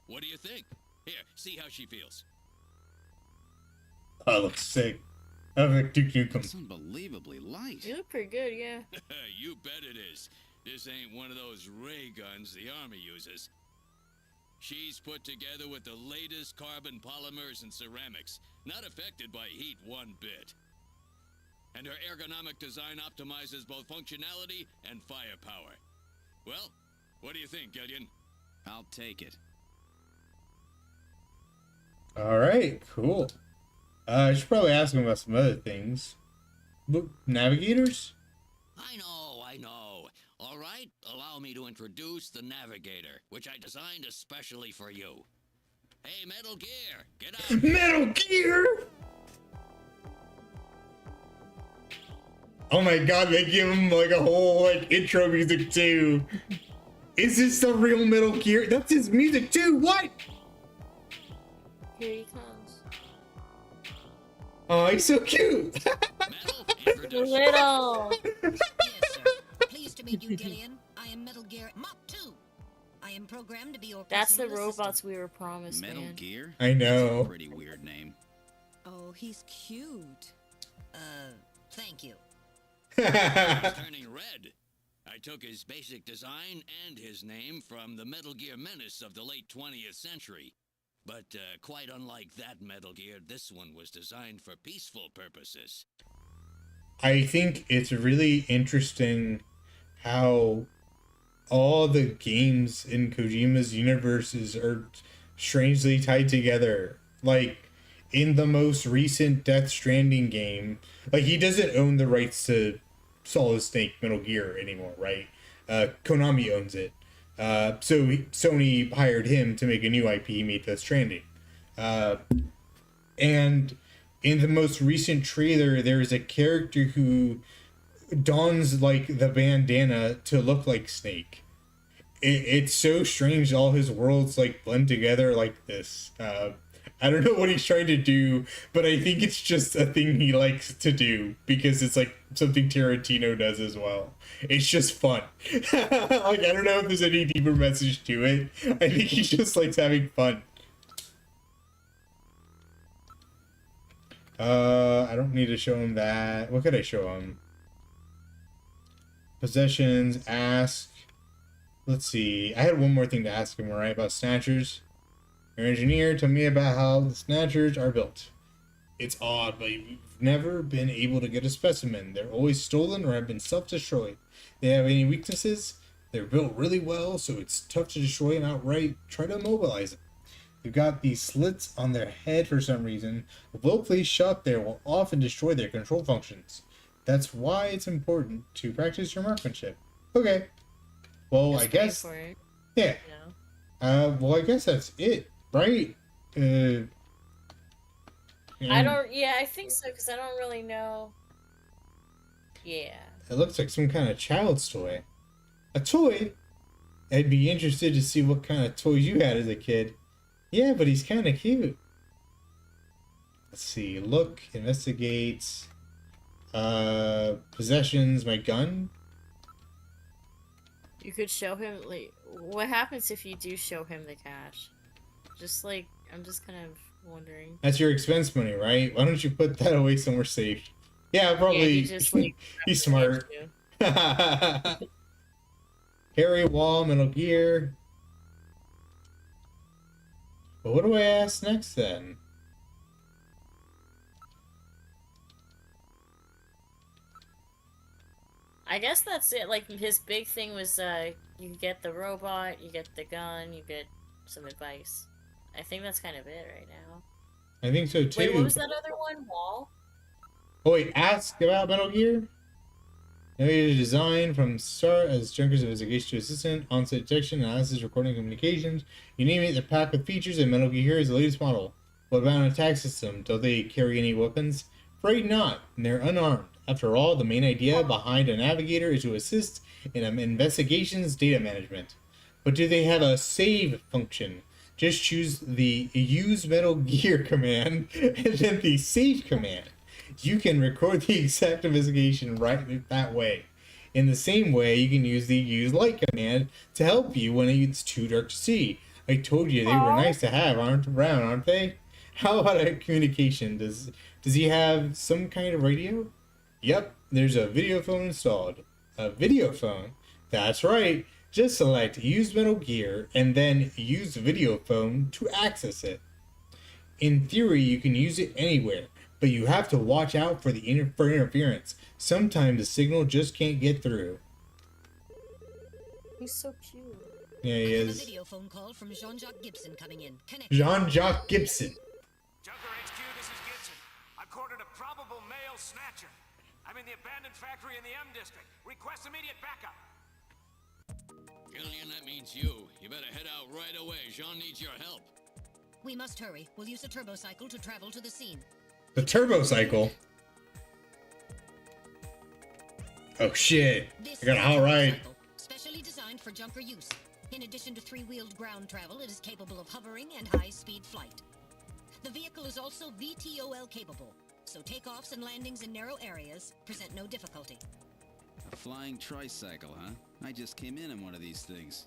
What do you think? Here, see how she feels. Oh, looks sick. I like Duke Nukem. It's unbelievably light. You look pretty good, yeah. You bet it is. This ain't one of those ray guns the Army uses. She's put together with the latest carbon polymers and ceramics, not affected by heat one bit. And her ergonomic design optimizes both functionality and firepower. Well, what do you think, Gideon? I'll take it. Alright, cool. I should probably ask him about some other things. Look, navigators? I know. All right, allow me to introduce the Navigator, which I designed especially for you. Hey, Metal Gear, get out! Metal Gear! Oh my god, they give him like a whole like intro music too. Is this the real Metal Gear? That's his music too, what? Here he comes. Oh, he's so cute. Metal, introduce Little. Yes, sir. Pleased to meet you, Gillian. I am Metal Gear Mach 2. I am programmed to be your That's the personal robots assistant. we were promised, Metal man. Gear? I know. That's a pretty weird name. Oh, he's cute. Thank you. He's turning red. I took his basic design and his name from the Metal Gear Menace of the late 20th century. But quite unlike that Metal Gear, this one was designed for peaceful purposes. I think it's really interesting how all the games in Kojima's universes are strangely tied together. Like, in the most recent Death Stranding game, like, he doesn't own the rights to Solid Snake Metal Gear anymore, right? Konami owns it. So Sony hired him to make a new IP, made Death Stranding. And in the most recent trailer, there is a character who dons like the bandana to look like Snake. It's so strange all his worlds like blend together like this. I don't know what he's trying to do, but I think it's just a thing he likes to do because it's like something Tarantino does as well. It's just fun. Like, I don't know if there's any deeper message to it. I think he just likes having fun. I don't need to show him that. What could I show him? Possessions, ask. Let's see. I had one more thing to ask him, right? About Snatchers. Your engineer told me about how the Snatchers are built. It's odd, but you've never been able to get a specimen. They're always stolen or have been self-destroyed. They have any weaknesses? They're built really well, so it's tough to destroy them outright. Try to immobilize them. They've got these slits on their head for some reason. A well-placed shot there will often destroy their control functions. That's why it's important to practice your marksmanship. Okay. Well, Just I guess... wait for it, Yeah. you know? Well, I guess that's it, right? I don't. Yeah, I think so because I don't really know. Yeah. It looks like some kind of child's toy. A toy? I'd be interested to see what kind of toys you had as a kid. Yeah, but he's kind of cute. Let's see. Look, investigates. Possessions, my gun. You could show him like what happens if you do show him the cash. Just like I'm just kind of wondering. That's your expense money, right? Why don't you put that away somewhere safe? Yeah, probably. Yeah, he just like He's smart. Harry Wall, Metal Gear. But what do I ask next then? I guess that's it. Like his big thing was you get the robot, you get the gun, you get some advice. I think that's kind of it right now. I think so too. Wait, what was that other one? Wall? Oh wait, ask about Metal Gear. Innovative design from start as Junker's investigation to assistant, on-site detection, analysis, recording, communications. You name it, the pack of features in Metal Gear here is the latest model. What about an attack system? Don't they carry any weapons? Afraid not, and they're unarmed. After all, the main idea behind a navigator is to assist in investigations data management. But do they have a save function? Just choose the use Metal Gear command and then the save command. You can record the exact investigation right that way. In the same way, you can use the use light command to help you when it's too dark to see. I told you they were nice to have aren't they? How about a communication? Does he have some kind of radio? Yep, there's a video phone installed. A video phone? That's right. Just select use Metal Gear and then use video phone to access it. In theory, you can use it anywhere, but you have to watch out for the interference. Sometimes the signal just can't get through. He's so cute. Yeah, he I have a is. video phone call from Jean-Jacques Gibson coming in. Connect. Jean-Jacques Gibson. Junker HQ, this is Gibson. I've cornered a probable male snatcher. I'm in the abandoned factory in the M district. Request immediate backup. Gillian, that means you. You better head out right away. Jean needs your help. We must hurry. We'll use a turbocycle to travel to the scene. The turbo cycle. Oh shit. This I got a is hot ride. turbocycle, specially designed for Junker use. In addition to three-wheeled ground travel, it is capable of hovering and high-speed flight. The vehicle is also VTOL capable, so takeoffs and landings in narrow areas present no difficulty. A flying tricycle, huh? I just came in one of these things.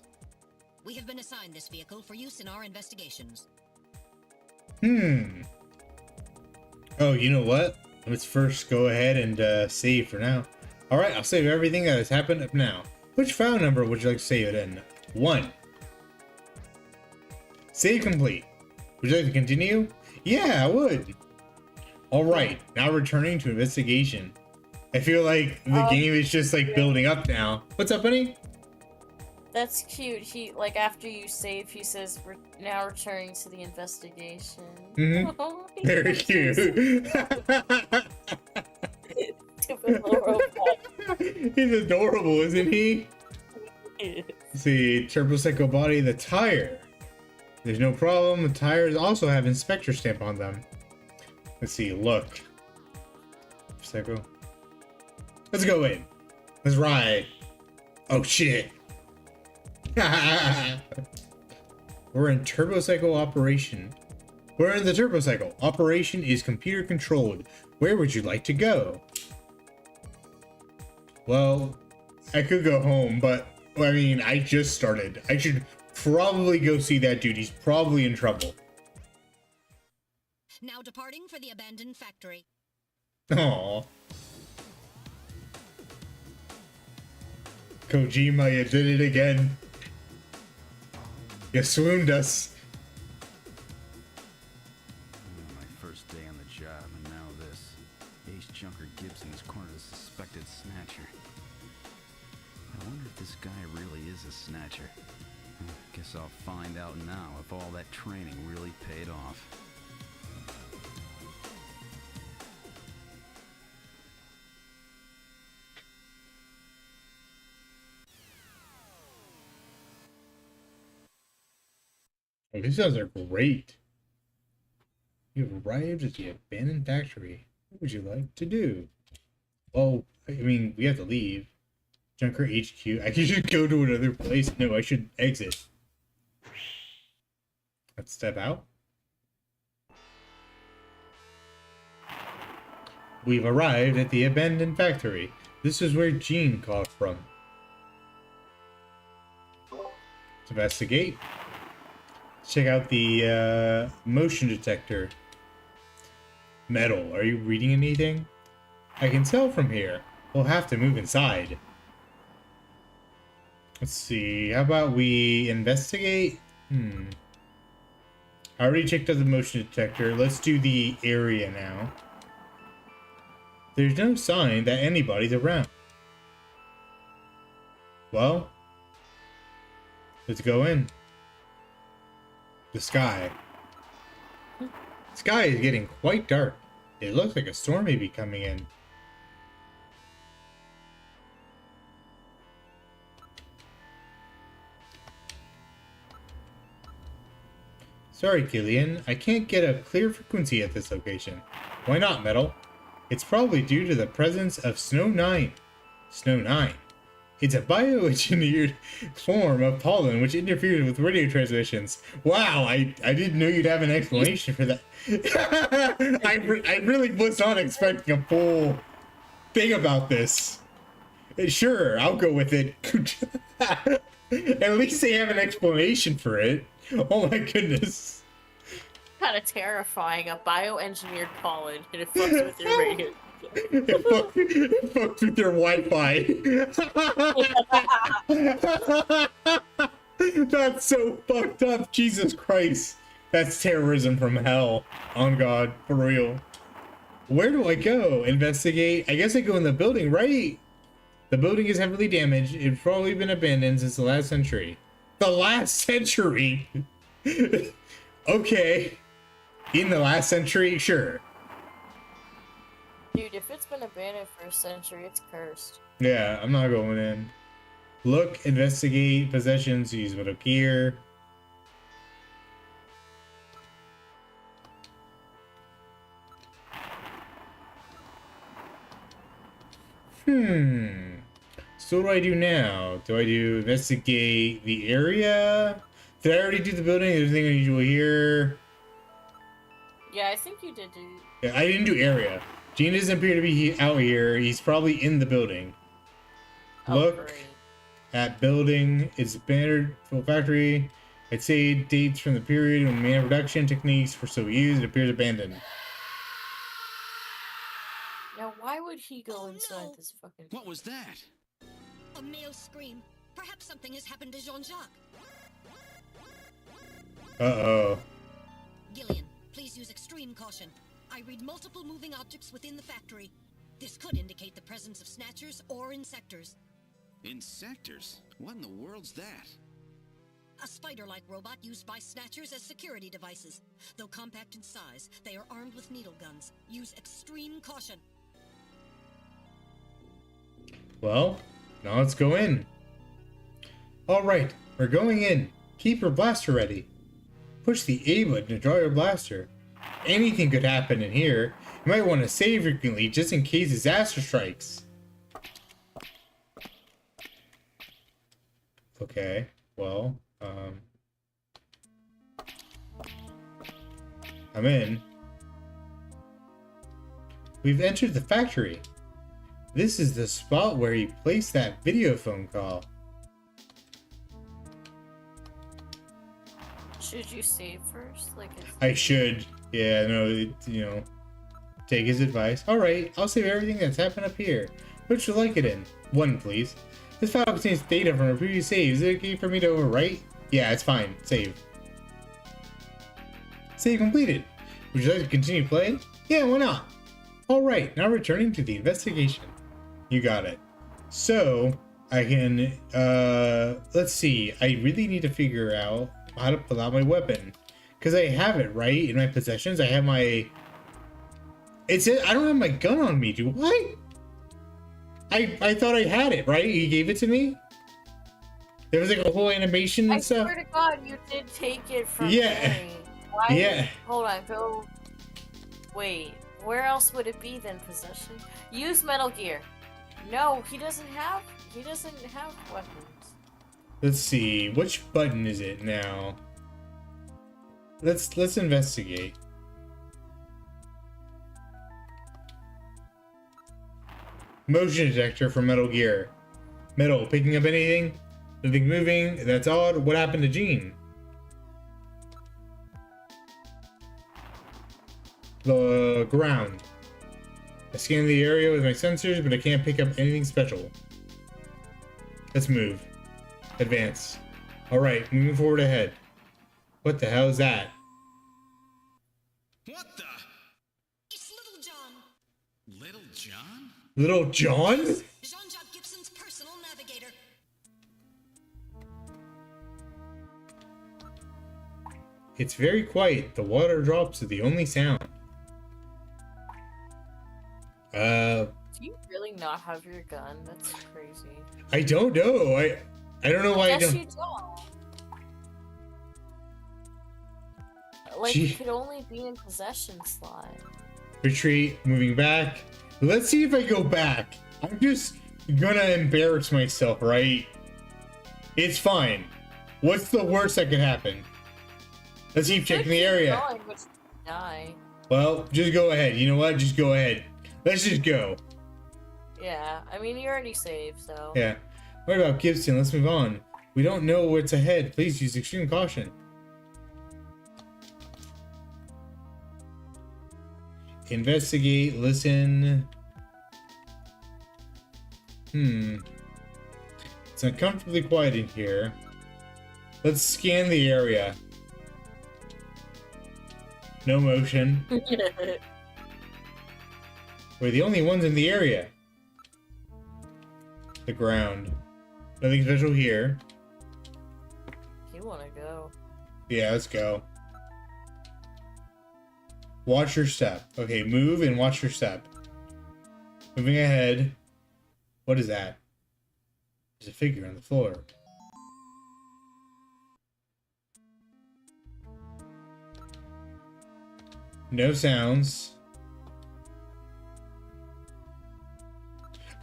We have been assigned this vehicle for use in our investigations. Oh, you know what? Let's first go ahead and save for now. Alright, I'll save everything that has happened up now. Which file number would you like to save it in? 1. Save complete. Would you like to continue? Yeah, I would. Alright, now returning to investigation. I feel like the game is just like building up now. What's up, buddy? That's cute. He, like, after you save, he says, we're now returning to the investigation. Mm-hmm. Very cute. Stupid little robot. He's adorable, isn't he? Let's see, turbocycle body, the tire. There's no problem. The tires also have inspector stamp on them. Let's see, look. Psycho. Let's go in. Let's ride. Oh shit. We're in turbocycle operation. We're in the turbocycle. Operation is computer controlled. Where would you like to go? Well, I could go home, but I mean, I just started. I should probably go see that dude. He's probably in trouble. Now departing for the abandoned factory. Aww. Kojima, you did it again. You swooned us. My first day on the job, and now this. Ace Junker Gibson has cornered a suspected snatcher. I wonder if this guy really is a snatcher. Guess I'll find out now if all that training really paid off. Oh, these sounds are great. You've arrived at the abandoned factory. What would you like to do? Well, I mean, we have to leave. Junker HQ. I should go to another place. No, I should exit. Let's step out. We've arrived at the abandoned factory. This is where Gene called from. Let's investigate. Check out the motion detector. Metal, are you reading anything? I can tell from here. We'll have to move inside. Let's see, how about we investigate? I already checked out the motion detector. Let's do the area now. There's no sign that anybody's around. Well, let's go in. The sky. Sky is getting quite dark. It looks like a storm may be coming in. Sorry, Killian. I can't get a clear frequency at this location. Why not, Metal? It's probably due to the presence of Snow 9. Snow 9? It's a bioengineered form of pollen which interferes with radio transmissions. Wow, I didn't know you'd have an explanation for that. I really was not expecting a full thing about this. Sure, I'll go with it. At least they have an explanation for it. Oh my goodness. Kind of terrifying. A bioengineered pollen and it fucks with your radio. It fucks with your Wi-Fi. That's so fucked up. Jesus Christ. That's terrorism from hell. On God. For real. Where do I go? Investigate? I guess I go in the building, right? The building is heavily damaged. It's probably been abandoned since the last century. The last century? Okay. In the last century? Sure. Dude, if it's been abandoned for a century, it's cursed. Yeah, I'm not going in. Look, investigate, possessions, use metal gear. So what do I do now? Do I do investigate the area? Did I already do the building? Is there anything unusual here? Yeah, I think you did do... Yeah, I didn't do area. Gene doesn't appear to be out here. He's probably in the building. Oh, Look great. at building. It's abandoned full factory. I'd say dates from the period when man production techniques were so used. It appears abandoned. Now, why would he go Oh, inside no. this fucking... What was that? A male scream. Perhaps something has happened to Jean-Jacques. Uh-oh. Gillian, please use extreme caution. I read multiple moving objects within the factory. This could indicate the presence of snatchers or insectors. Insectors? What in the world's that? A spider-like robot used by snatchers as security devices. Though compact in size, they are armed with needle guns. Use extreme caution. Well, now let's go in. Alright, we're going in. Keep your blaster ready. Push the A button to draw your blaster. Anything could happen in here. You might want to save frequently just in case disaster strikes. Okay, well, I'm in. We've entered the factory. This is the spot where he placed that video phone call. Should you save first? Like, it's... I should. Yeah, no, take his advice. Alright, I'll save everything that's happened up here. Which would you like it in? 1, please. This file contains data from a previous save. Is it okay for me to overwrite? Yeah, it's fine. Save. Save completed. Would you like to continue playing? Yeah, why not? Alright, now returning to the investigation. You got it. So, I can, let's see. I really need to figure out how to pull out my weapon. Because I have it, right? In my possessions, I have my... I don't have my gun on me, do I? I thought I had it, right? He gave it to me? There was like a whole animation and I stuff? swear to God, you did take it from Yeah. me. Why? Yeah. Hold on, go... Wait, where else would it be than possession? Use Metal Gear. No, he doesn't have weapons. Let's see. Which button is it now? Let's investigate. Motion detector for Metal Gear. Metal, picking up anything? Nothing moving? That's odd. What happened to Gene? The ground. I scan the area with my sensors, but I can't pick up anything special. Let's move. Advance. Alright, moving forward ahead. What the hell is that? What the? It's Little John. Little John? Little John? Jean-Jacques Gibson's personal navigator. It's very quiet. The water drops are the only sound. Do you really not have your gun? That's crazy. I don't know. I don't know why I Yes, don't. you don't. Like, Gee. it could only be in possession slot. Retreat, moving back. Let's see if I go back. I'm just gonna embarrass myself, right? It's fine. What's the worst that could happen? Let's keep checking the area. Going, but you die. Well, just go ahead. You know what? Just go ahead. Let's just go. Yeah, I mean, you already saved, so. Yeah. What about Gibson? Let's move on. We don't know what's ahead. Please use extreme caution. Investigate, listen. It's uncomfortably quiet in here. Let's scan the area. No motion. We're the only ones in the area. The ground. Nothing special here. You wanna go? Yeah, let's go. Watch your step. Okay, move and watch your step. Moving ahead. What is that? There's a figure on the floor. No sounds.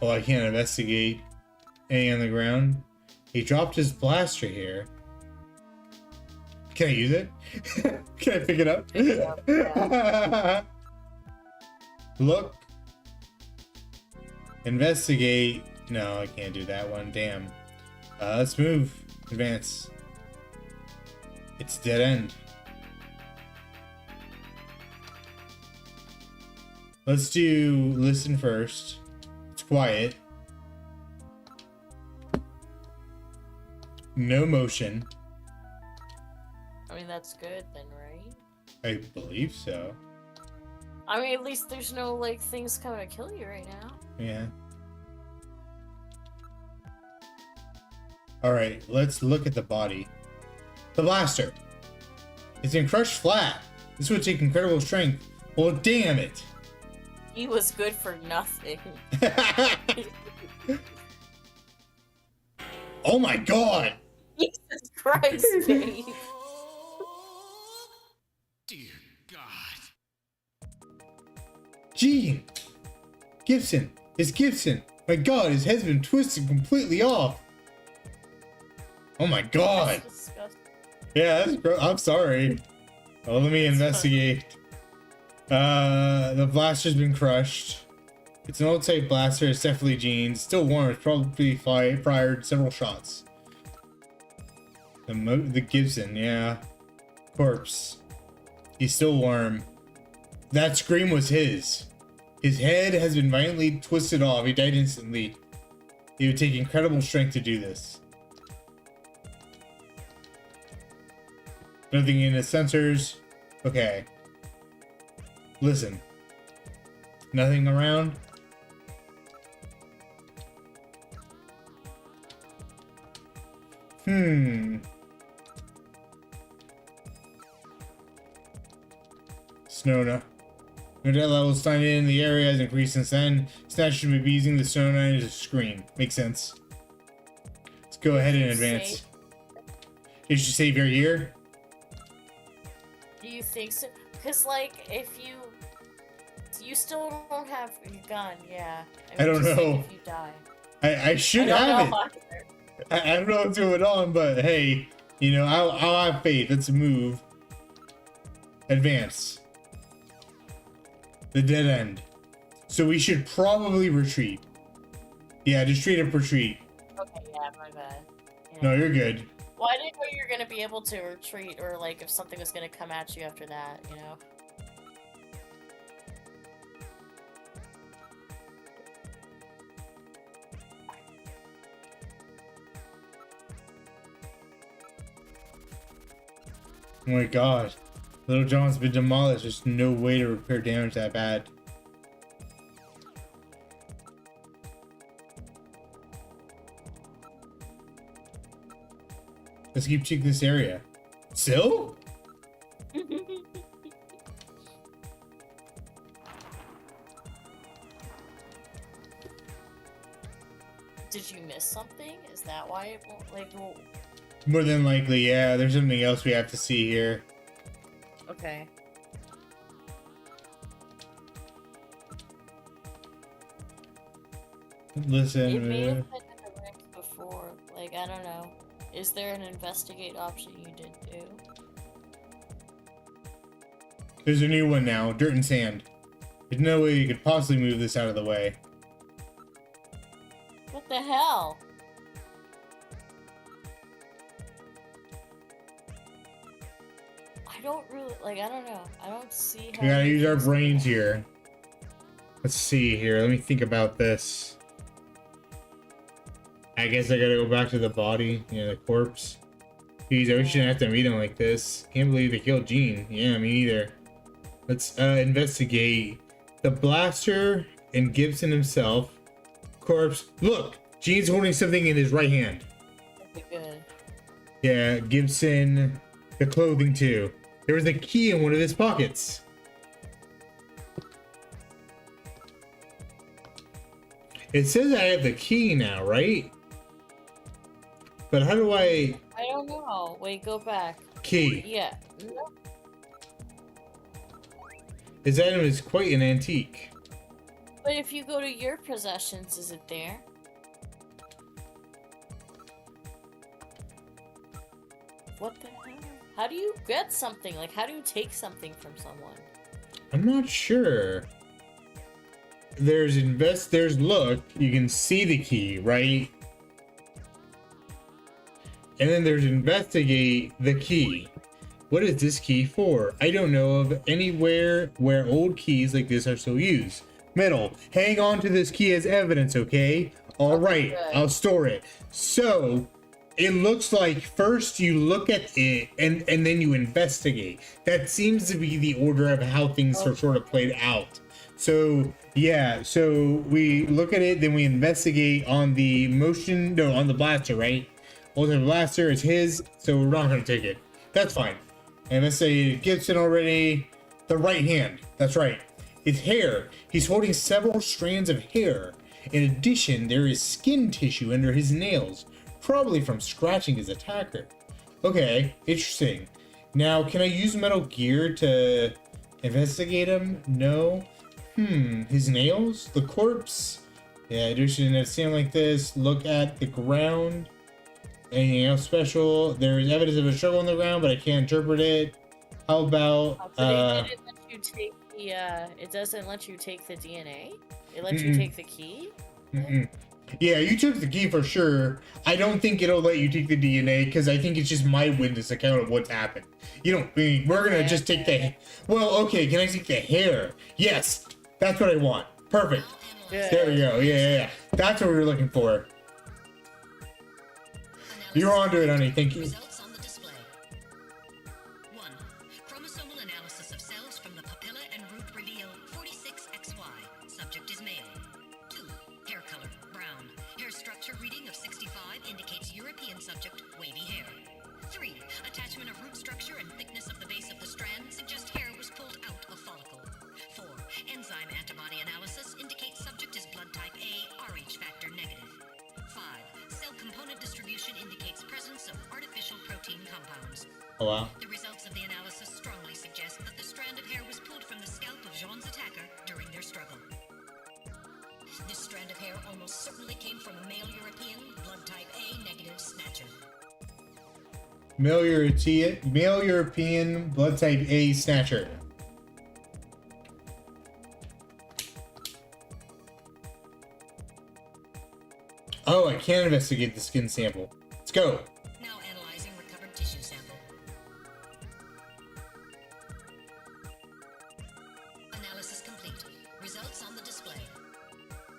Oh, I can't investigate. Anything on the ground? He dropped his blaster here. Can I use it? Can I pick it up? Pick it up, yeah. Look. Investigate. No, I can't do that one. Damn. Let's move. Advance. It's dead end. Let's do listen first. It's quiet. No motion. I mean, that's good then, right? I believe so. I mean, at least there's no, like, things coming to kill you right now. Yeah. Alright, let's look at the body. The blaster. It's been crushed flat. This would take incredible strength. Well, damn it. He was good for nothing. Oh my god. Jesus Christ, babe. Dear God. Gene. Gibson. It's Gibson. My god, his head's been twisted completely off. Oh my god. That's disgusting. Yeah, that's gross. I'm sorry. Well, let me investigate. The blaster's been crushed. It's an old type blaster. It's definitely Gene's. Still warm. It's probably fired several shots. The Gibson, yeah. Corpse. He's still warm. That scream was his. His head has been violently twisted off. He died instantly. It would take incredible strength to do this. Nothing in his sensors. Okay. Listen. Nothing around. Snowna. No dead levels signed in the area has increased since then. Snatcher should be using the Snowna as a screen. Makes sense. Let's go ahead and advance. Did you save your year? Do you think so? Because, like, if you still don't have your gun, yeah. I don't just, like, know. if you die. I should have it. I don't know what's going on, but hey, you know, I'll have faith. Let's move. Advance. The dead end. So we should probably retreat. Yeah, just straight up retreat. Okay, yeah, my bad. Yeah. No, you're good. Well, I didn't know you were gonna be able to retreat, or like if something was gonna come at you after that, you know? Oh my god. Little John's been demolished. There's no way to repair damage that bad. Let's keep checking this area. Still? did you miss something? Is that why it won't, like, More than likely, yeah. There's something else we have to see here. okay. Listen. It may have been in the ranks before. Like, I don't know. Is there an investigate option you did do? There's a new one now. Dirt and sand. There's no way you could possibly move this out of the way. What the hell? I don't really, like, I don't know. I don't see how... We gotta you use our use brains that. here. Let's see here. Let me think about this. I guess I gotta go back to the body. Yeah, the corpse. Geez, I wish you didn't have to meet him like this. Can't believe they killed Gene. Yeah, me neither. Let's investigate the blaster and Gibson himself. Corpse. Look! Gene's holding something in his right hand. Okay, good. Yeah, Gibson. The clothing too. There was a key in one of his pockets. It says I have the key now, right? But how do I... I don't know. Wait, go back. Key. Yeah. No. This item is quite an antique. But if you go to your possessions, is it there? What the hell? How do you get something? Like, how do you take something from someone? I'm not sure. There's look, you can see the key, right? And then there's investigate the key. What is this key for? I don't know of anywhere where old keys like this are still used. Metal, hang on to this key as evidence, okay? All right, good. I'll store it. So, it looks like first you look at it and then you investigate. That seems to be the order of how things are sort of played out. So, yeah, so we look at it, then we investigate on the on the blaster, right? Ultimate blaster is his, so we're not going to take it. That's fine. And let's say Gibson already. The right hand, that's right. His hair. He's holding several strands of hair. In addition, there is skin tissue under his nails, probably from scratching his attacker. Okay, interesting. Now, can I use Metal Gear to investigate him? No. His nails? The corpse? Yeah, I shouldn't stand like this. Look at the ground. Anything else special? There is evidence of a struggle on the ground, but I can't interpret it. How about But it didn't let you take the, it doesn't let you take the DNA? It lets you take the key? Yeah, you took the key for sure. I don't think it'll let you take the DNA because I think it's just my witness account of what's happened. You know, we're gonna just take the... Well, okay, can I take the hair? Yes, that's what I want. Perfect. Good. There we go. Yeah. That's what we were looking for. You're onto it, honey. Thank you. Results on the display. 1. Chromosomal analysis of cells from the papilla and root reveal 46XY. Subject is male. 2. Hair color, brown. Hair structure reading of 65 indicates European subject, wavy hair. 3. Attachment of root structure and thickness of the base of the strand suggest hair was pulled out of follicle. 4. Enzyme antibody analysis indicates subject is blood type A, Rh factor negative. 5. Cell component distribution indicates presence of artificial protein compounds. Oh, wow. The results of the analysis strongly suggest that the strand of hair was pulled from the scalp of Jean's attacker during their struggle. This strand of hair almost certainly came from a male European, blood type A negative Snatcher. Male European blood type A Snatcher. Oh, I can investigate the skin sample. Let's go. Now analyzing recovered tissue sample. Analysis complete. Results on the display.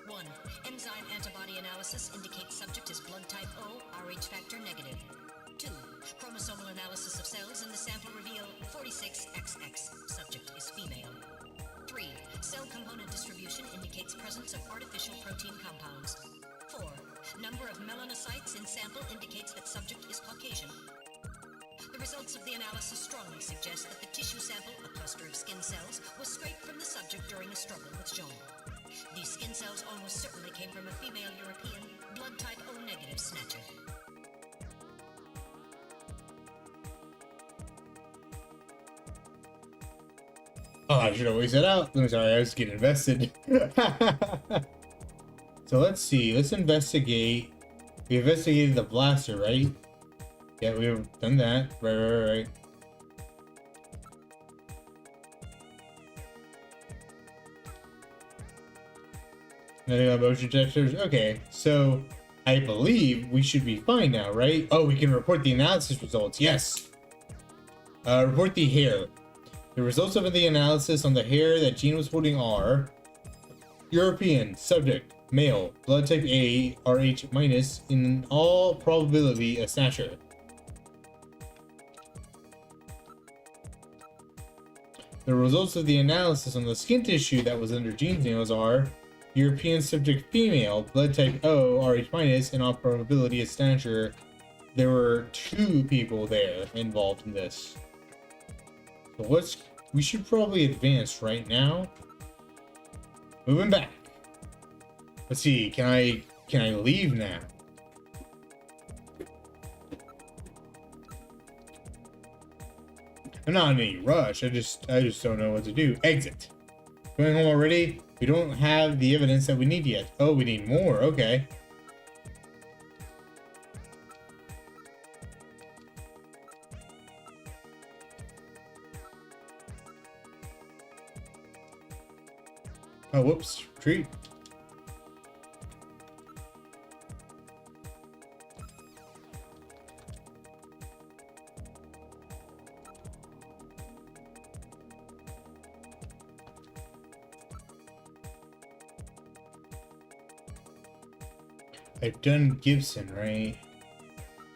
1. Enzyme antibody analysis indicates subject is blood type O, Rh factor negative. 2. Chromosomal analysis of cells in the sample reveal 46XX. Subject is female. 3. Cell component distribution indicates presence of artificial protein compounds. 4. Number of melanocytes in sample indicates that subject is Caucasian. The results of the analysis strongly suggest that the tissue sample, a cluster of skin cells, was scraped from the subject during a struggle with Jean. These skin cells almost certainly came from a female European, Blood type O negative, Snatcher. Oh, I should have always said out. I'm sorry, I was getting invested. So let's see. Let's investigate. We investigated the blaster, right? Yeah, we've done that. Right. Nothing on motion detectors. Okay, so I believe we should be fine now, right? Oh, we can report the analysis results. Yes. Report the hair. The results of the analysis on the hair that Jean was holding are European, subject, male, blood type A, RH minus, in all probability a snatcher. The results of the analysis on the skin tissue that was under Jean's nails are European, subject, female, blood type O, RH minus, in all probability a snatcher. There were 2 people there involved in this. So we should probably advance right now. Moving back. Let's see, can I leave now? I'm not in any rush. I just don't know what to do. Exit. Going home already? We don't have the evidence that we need yet. Oh, we need more. Okay. Oh, whoops. Retreat. I've done Gibson, right?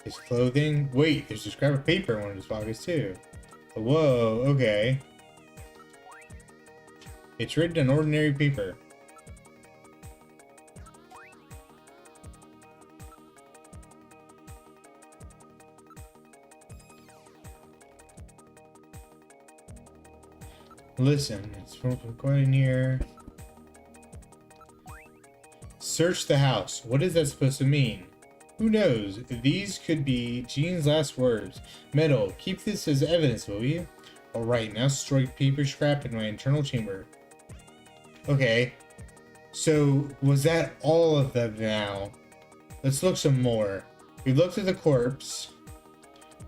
His clothing. Wait, there's a scrap of paper in one of his pockets too. Whoa, okay. It's written on ordinary paper. Listen, it's from quite in here. Search the house. What is that supposed to mean? Who knows? These could be Jean's last words. Metal, keep this as evidence, will you? Alright, now strike paper scrap in my internal chamber. Okay. So, was that all of them now? Let's look some more. We looked at the corpse.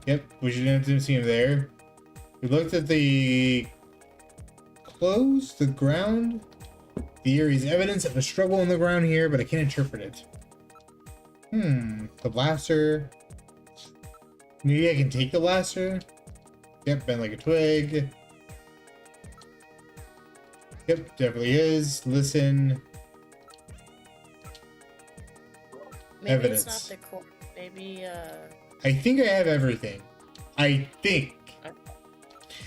Yep, we didn't see him there. We looked at the clothes, the ground. There is evidence of a struggle on the ground here, but I can't interpret it. The blaster. Maybe I can take the blaster? Yep, bend like a twig. Yep, definitely is. Listen. Maybe Evidence. it's not the core. Maybe, I think I have everything. I think.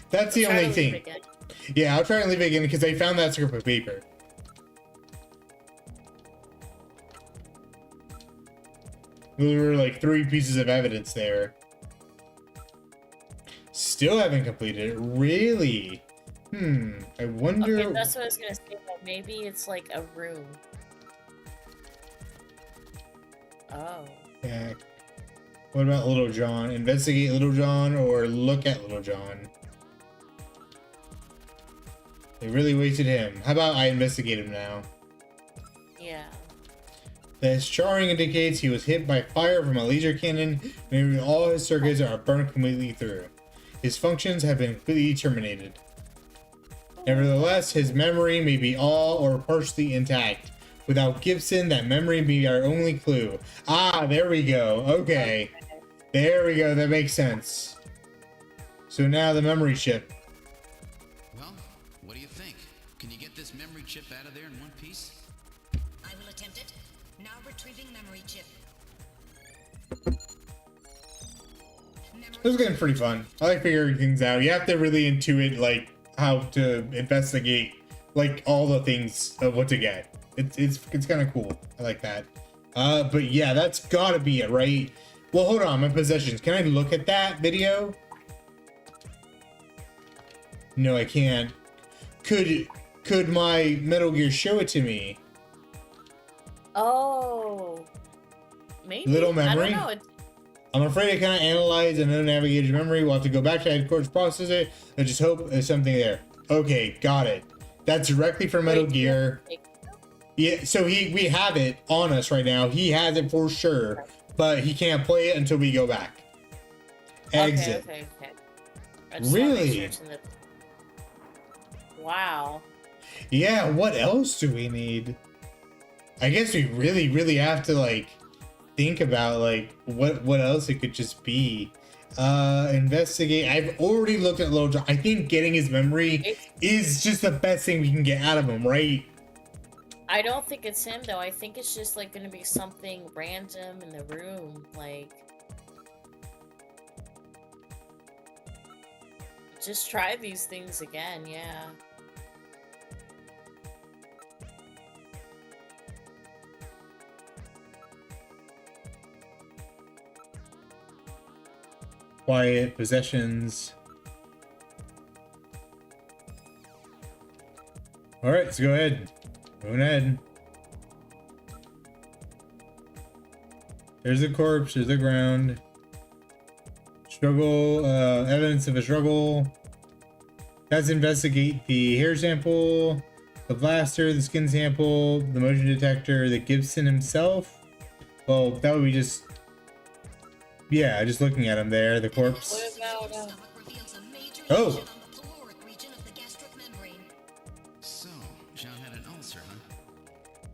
That's the Try to only leave thing. again. Yeah, I'll try and leave it again because I found that scrap of paper. There were like 3 pieces of evidence there. Still haven't completed it. Really? I wonder. Okay, that's what I was gonna say. But maybe it's like a room. Oh. Yeah. What about Little John? Investigate Little John or look at Little John? They really wasted him. How about I investigate him now? Yeah. The charring indicates he was hit by fire from a laser cannon, and all his circuits are burned completely through. His functions have been completely terminated. Nevertheless, his memory may be all or partially intact. Without Gibson, that memory may be our only clue. Ah, there we go. Okay. There we go. That makes sense. So now the memory chip. Well, what do you think? Can you get this memory chip out of there in one piece? I will attempt it. Now retrieving memory chip. This is getting pretty fun. I like figuring things out. You have to really intuit like how to investigate like all the things of what to get. It's kind of cool. I like that. But yeah, that's gotta be it, right? Well, hold on, my possessions. Can I look at that video? No, I can't. Could my Metal Gear show it to me? Oh. maybe. Little I memory. don't know. I'm afraid I cannot analyze an unnavigated memory. We'll have to go back to headquarters, process it, and just hope there's something there. Okay, got it. That's directly from Metal Gear. Yeah, so we have it on us right now. He has it for sure, but he can't play it until we go back. Exit. Okay. I just wanna make Really? sure it's in the... Wow. Yeah, what else do we need? I guess we really have to like think about like what else it could just be. Investigate. I've already looked at Little John. I think getting his memory is just the best thing we can get out of him, right? I don't think it's him though. I think it's just like gonna be something random in the room, like. Just try these things again, yeah. Quiet possessions. All right, let's go ahead. Going ahead. There's the corpse. There's the ground. Struggle. Evidence of a struggle. Let's investigate the hair sample, the blaster, the skin sample, the motion detector, the Gibson himself. Well, that would be just. Yeah, just looking at him there, the corpse. What about, Oh! So, Jean had an ulcer, huh?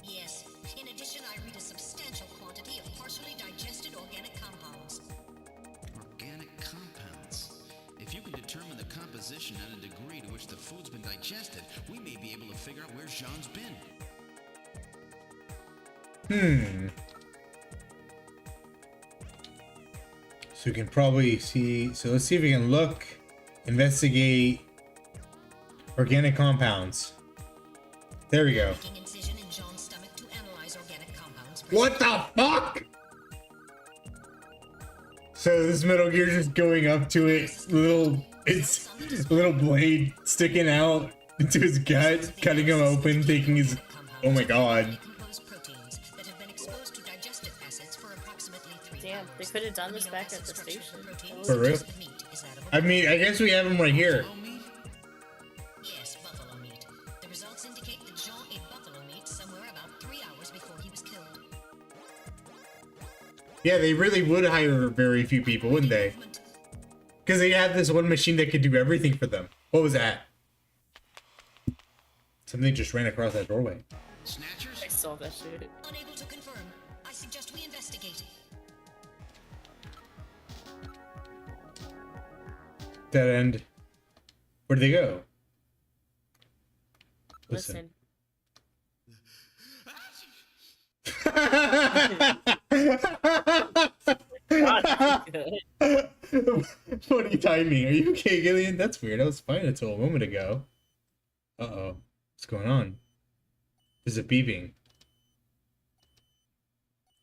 Yes. In addition, I read a substantial quantity of partially digested organic compounds. Organic compounds. If you can determine the composition and a degree to which the food's been digested, we may be able to figure out where Jean's been. So we can probably see. So let's see if we can look, investigate organic compounds. There we go. Making incision in Jean's stomach to analyze organic compounds. What the fuck? So this Metal Gear just going up to its little blade sticking out into his gut, cutting him open, taking his. Oh my god. Proteins that have been exposed to digestive acids for approximately 3 damn, hours. they could have done this back at the station. For real? I mean, I guess we have him right here. Yes, buffalo meat. The results indicate that Jean ate buffalo meat somewhere about 3 hours before he was killed. Yeah, they really would hire very few people, wouldn't they? Because they had this one machine that could do everything for them. What was that? Something just ran across that doorway. Snatchers? I saw that shit. Unable to confirm. I suggest we investigate. Dead end. Where'd they go? Listen. Funny timing. Are you okay, Gillian? That's weird. I was fine until a moment ago. Uh-oh. What's going on? There's a beeping.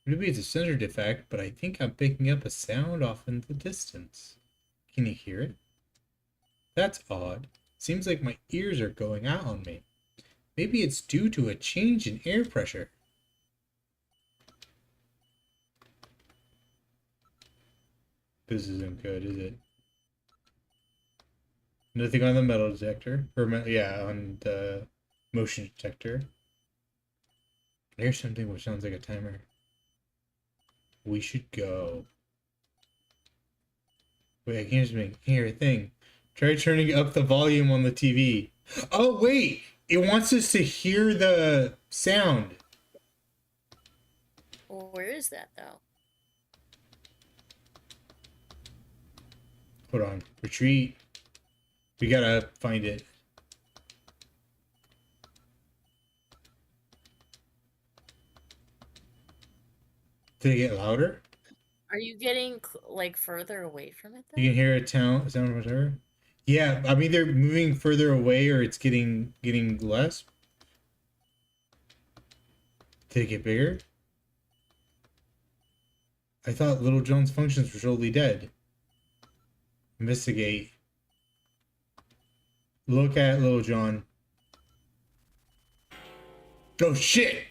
Maybe it's a sensor defect, but I think I'm picking up a sound off in the distance. Can you hear it? That's odd. Seems like my ears are going out on me. Maybe it's due to a change in air pressure. This isn't good, is it? Nothing on the metal detector. Or yeah, on the motion detector. I hear something which sounds like a timer. We should go. Wait, I can't hear a thing. Try turning up the volume on the TV. Oh, wait! It wants us to hear the sound. Well, where is that though? Hold on. Retreat. We gotta find it. Did it get louder? Are you getting like further away from it though? You can hear a sound whatever. Yeah, I'm either moving further away or it's getting less. Did it get bigger? I thought Little John's functions were totally dead. Investigate. Look at Little John. Oh shit!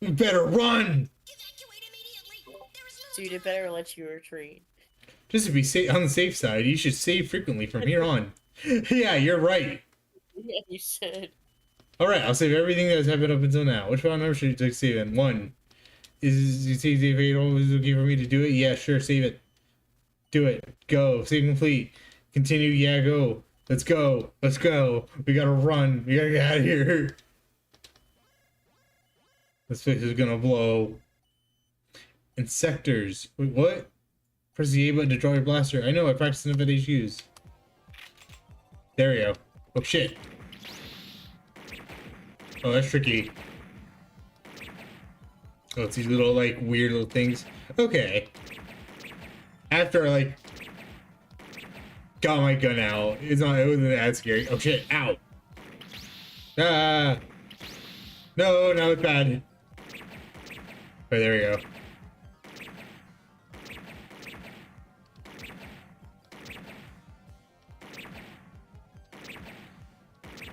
We better run! Evacuate immediately! There is no Dude, it better let you retreat. Just to be on the safe side, you should save frequently from here on. Yeah, you're right. Yeah, you should. Alright, I'll save everything that has happened up until now. Which file number should you take save in? 1. Is it always okay for me to do it? Yeah, sure, save it. Do it. Go. Save complete. Continue. Yeah, go. Let's go. Let's go. We gotta run. We gotta get out of here. This place is gonna blow. Insectors. Wait, what? Press the A button to draw your blaster. I know, I practiced enough at HQs. There we go. Oh shit. Oh, that's tricky. Oh, it's these little, like, weird little things. Okay. After I, like, got my gun out, it wasn't that scary. Oh shit, ow. Ah. No, now it's bad. Oh, there we go.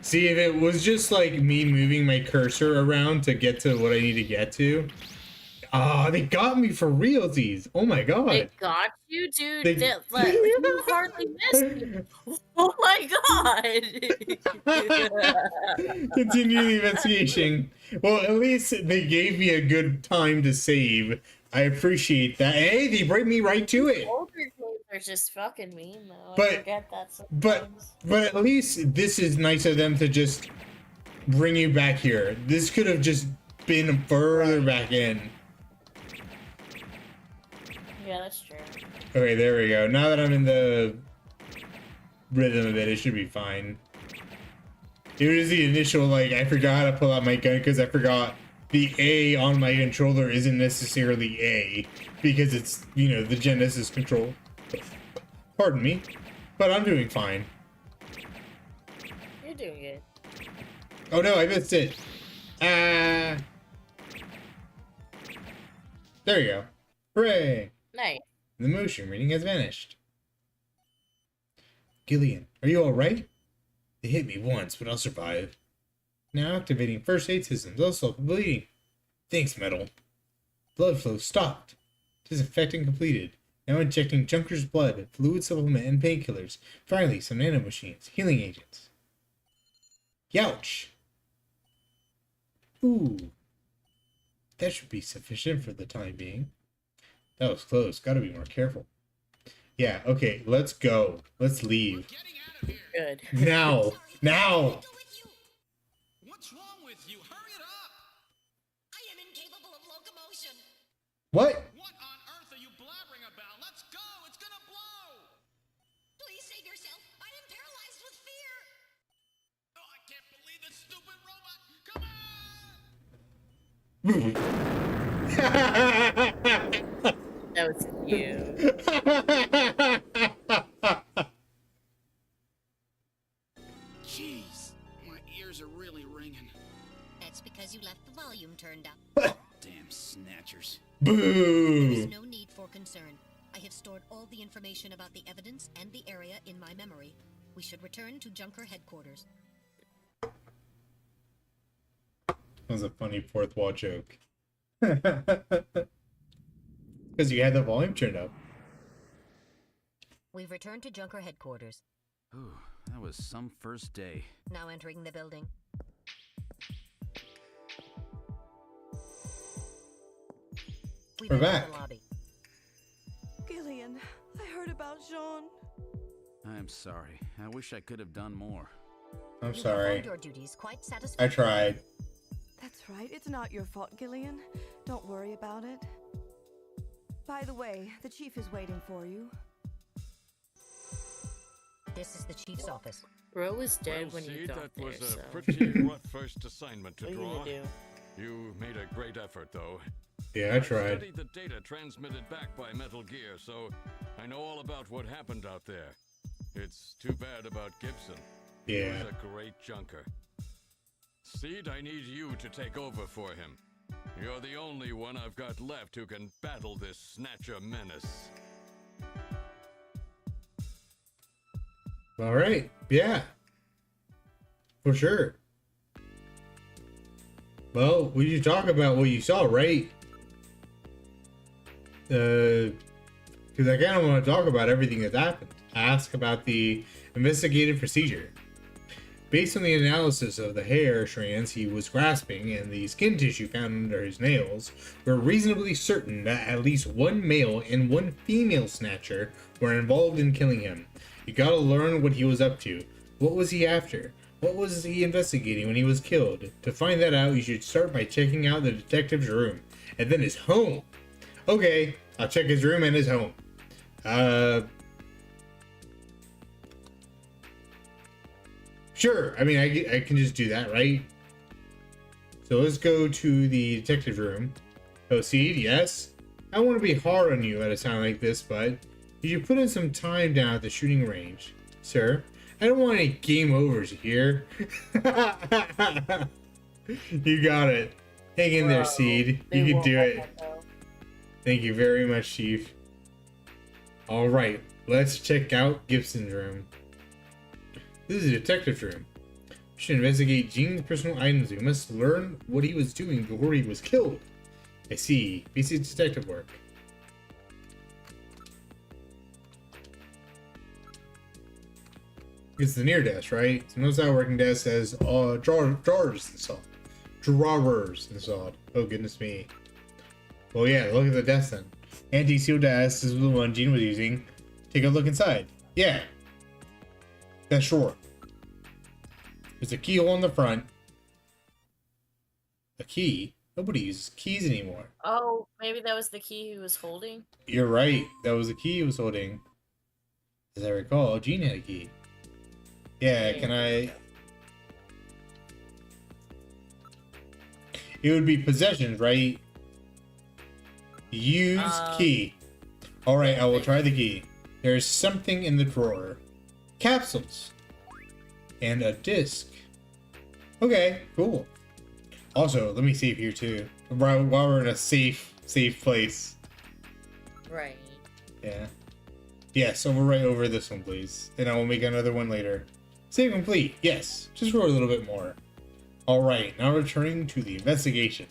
See, if it was just like me moving my cursor around to get to what I need to get to. Ah, they got me for realsies. Oh my god. They got you, dude. They- Like, you hardly missed me. Oh my god. Continue the investigation. Well, at least they gave me a good time to save. I appreciate that. Hey, they bring me right to it. Older games are just fucking mean, though. But- I forget that But sometimes. but at least this is nice of them to just bring you back here. This could have just been further back in. Yeah, that's true. Okay, there we go. Now that I'm in the rhythm of it, it should be fine. It was the initial, like, I forgot how to pull out my gun because I forgot the A on my controller isn't necessarily A because it's, you know, the Genesis control. Pardon me, but I'm doing fine. You're doing good. Oh no, I missed it. Ah. There you go. Hooray. Nice. The motion reading has vanished. Gillian, are you alright? They hit me once, but I'll survive. Now activating first aid systems. I'll stop the bleeding. Thanks, Metal. Blood flow stopped. Disinfecting completed. Now injecting Junker's blood, fluid supplement, and painkillers. Finally, some nanomachines, healing agents. Youch! Ooh. That should be sufficient for the time being. That was close. Gotta be more careful. Yeah, okay, let's go. Let's leave. Getting out of here. Good. Now! Now! Go with you. What's wrong with you? Hurry it up! I am incapable of locomotion. What? What on earth are you blabbering about? Let's go! It's gonna blow! Please save yourself. I am paralyzed with fear. Oh, I can't believe this stupid robot! Come on! That was cute. Jeez, my ears are really ringing. That's because you left the volume turned up. Damn snatchers. There is Boo! no need for concern. I have stored all the information about the evidence and the area in my memory. We should return to Junker headquarters. That was a funny fourth wall joke. Because you had the volume turned up. We've returned to Junker headquarters. Ooh, that was some first day. Now entering the building. We've We're entered back. the lobby. Gillian, I heard about Jean. I'm sorry. I wish I could have done more. I'm You sorry. performed your duties quite I satisfactorily. tried. That's right, it's not your fault, Gillian. Don't worry about it. By the way, the chief is waiting for you. This is the chief's office. Bro was dead Well, when you Seed, got that there, was a so... pretty rough first assignment to What are you draw. gonna do? You made a great effort, though. Yeah, I tried. studied the data transmitted back by Metal Gear, so I know all about what happened out there. It's too bad about Gibson. He Yeah. was a great junker. Seed, I need you to take over for him. You're the only one I've got left who can battle this Snatcher menace. Alright. Yeah. For sure. Well, we should talk about what you saw, right? Because I kind of want to talk about everything that's happened. Ask about the investigative procedure. Based on the analysis of the hair strands he was grasping and the skin tissue found under his nails, we're reasonably certain that at least one male and one female snatcher were involved in killing him. You gotta learn what he was up to. What was he after? What was he investigating when he was killed? To find that out, you should start by checking out the detective's room, and then his home. Okay, I'll check his room and his home. Sure, I mean, I can just do that, right? So let's go to the detective room. Proceed, yes. I don't want to be hard on you at a time like this, but you should put in some time down at the shooting range. Sir, I don't want any game overs here. You got it. Hang in there, Seed. You can do it. Thank you very much, Chief. Alright, let's check out Gibson's room. This is a detective's room. We should investigate Gene's personal items. We must learn what he was doing before he was killed. I see. Basic detective work. It's the near desk, right? So notice our working desk has drawers installed. Drawers installed. Oh, goodness me. Well, yeah, look at the desk then. Anti-sealed desk is the one Gene was using. Take a look inside. Yeah. That's sure. There's a keyhole in the front. A key? Nobody uses keys anymore. Oh, maybe that was the key he was holding? You're right. That was the key he was holding. As I recall, Gene had a key. Yeah, can I... It would be possessions, right? Use key. Alright, I will try the key. There's something in the drawer. Capsules. And a disc. Okay, cool. Also, let me save here too. While we're in a safe place. Right. Yeah. Yes, right over this one, please. And I will make another one later. Save complete. Yes. Just for a little bit more. Alright, now returning to the investigation.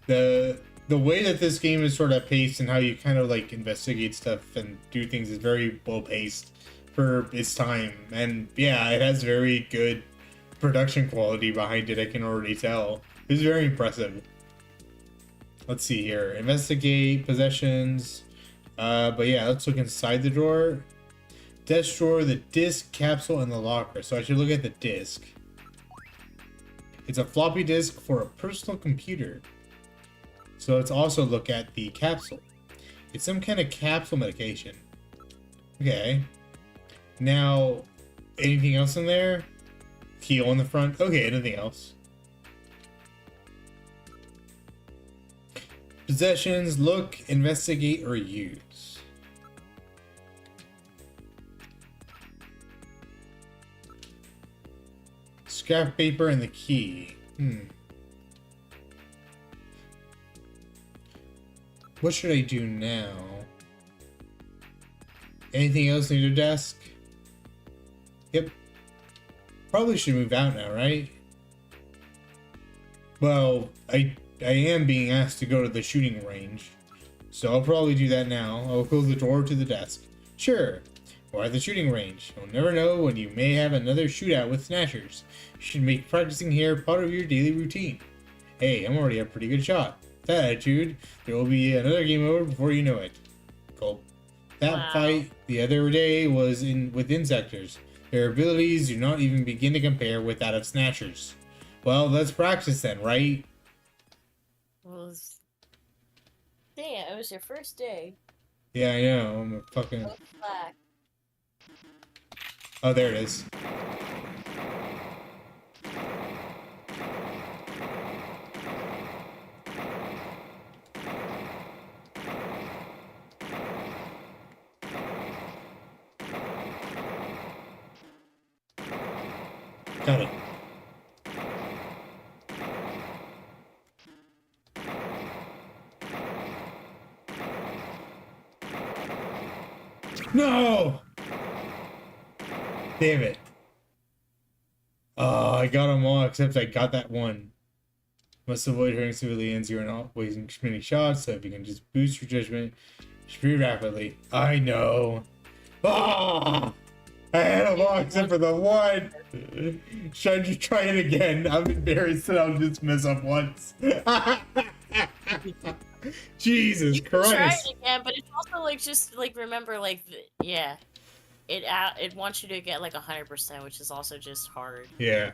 The way that this game is sort of paced and how you kind of like investigate stuff and do things is very well paced for its time. And yeah, it has very good production quality behind it, I can already tell. It's very impressive. Let's see here. Investigate, possessions. But yeah, let's look inside the drawer. Desk drawer, the disc, capsule, and the locker. So I should look at the disc. It's a floppy disk for a personal computer. So let's also look at the capsule. It's some kind of capsule medication. Okay. Now, anything else in there? Keyhole in the front? Okay, anything else? Possessions, look, investigate, or use. Scrap paper and the key. What should I do now? Anything else on your desk? Yep. Probably should move out now, right? Well, I am being asked to go to the shooting range, so I'll probably do that now. I'll close the door to the desk. Sure. Or at the shooting range. You'll never know when you may have another shootout with snatchers. You should make practicing here part of your daily routine. Hey, I'm already a pretty good shot. That attitude, there will be another game over before you know it. Gulp. That fight the other day was with insectors. Their abilities do not even begin to compare with that of snatchers. Well, let's practice then, right? Well, damn, it was your first day. Yeah, I know. I'm a fucking... Black. Oh, there it is. Got it. No! Damn it. Oh, I got them all except I got that one. Must avoid hurting civilians. You are not wasting too many shots, so if you can just boost your judgment pretty rapidly. I know. Ah! I had them all except for the one. Should I just try it again? I'm embarrassed that I'll just mess up once. Jesus Christ. Try it again, but it's also like just like remember like yeah, it wants you to get like 100%, which is also just hard. Yeah.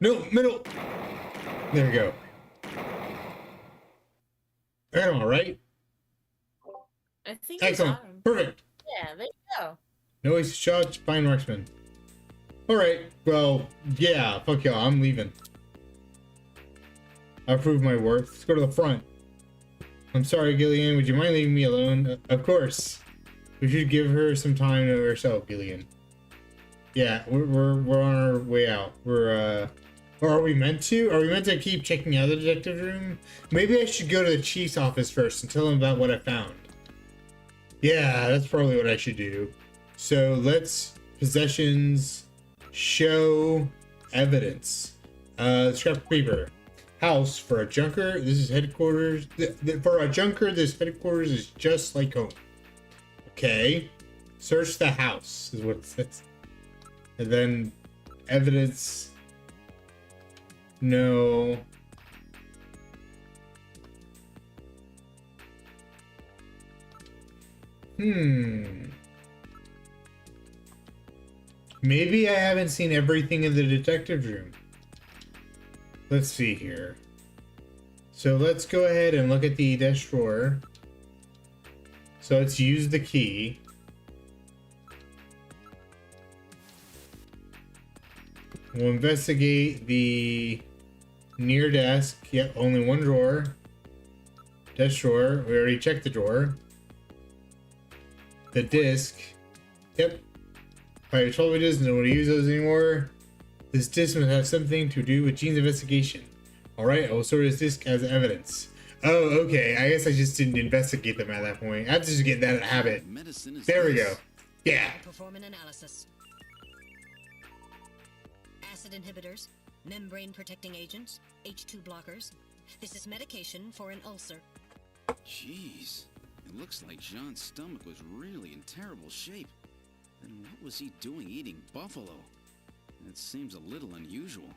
No, middle. There we go. All right. I think Excellent. it's on. Perfect. Yeah, there you go. No wasted shots. Fine marksman. All right. Well, yeah. Fuck y'all. I'm leaving. I proved my worth. Let's go to the front. I'm sorry, Gillian. Would you mind leaving me alone? Of course. We should give her some time to herself, Gillian. Yeah, we're on our way out. Or are we meant to? Are we meant to keep checking out the detective room? Maybe I should go to the chief's office first and tell him about what I found. Yeah, that's probably what I should do. So let's possessions, show evidence. Scrap paper. House for a junker. This is headquarters. For a junker, this headquarters is just like home. Okay. Search the house is what it says. And then evidence. No. Maybe I haven't seen everything in the detective room. Let's see here. So let's go ahead and look at the desk drawer. So let's use the key. We'll investigate the near desk. Yep, only one drawer. Desk drawer. We already checked the drawer. The disc. Yep. By 12 inches, no one use those anymore. This disc must have something to do with Gene's investigation. Alright, I will store this disc as evidence. Oh, okay. I guess I just didn't investigate them at that point. I have to just get that habit. There we go. Yeah. Perform an analysis. Acid inhibitors, membrane protecting agents, H2 blockers. This is medication for an ulcer. Jeez, it looks like Jean's stomach was really in terrible shape. Then what was he doing eating buffalo? It seems a little unusual.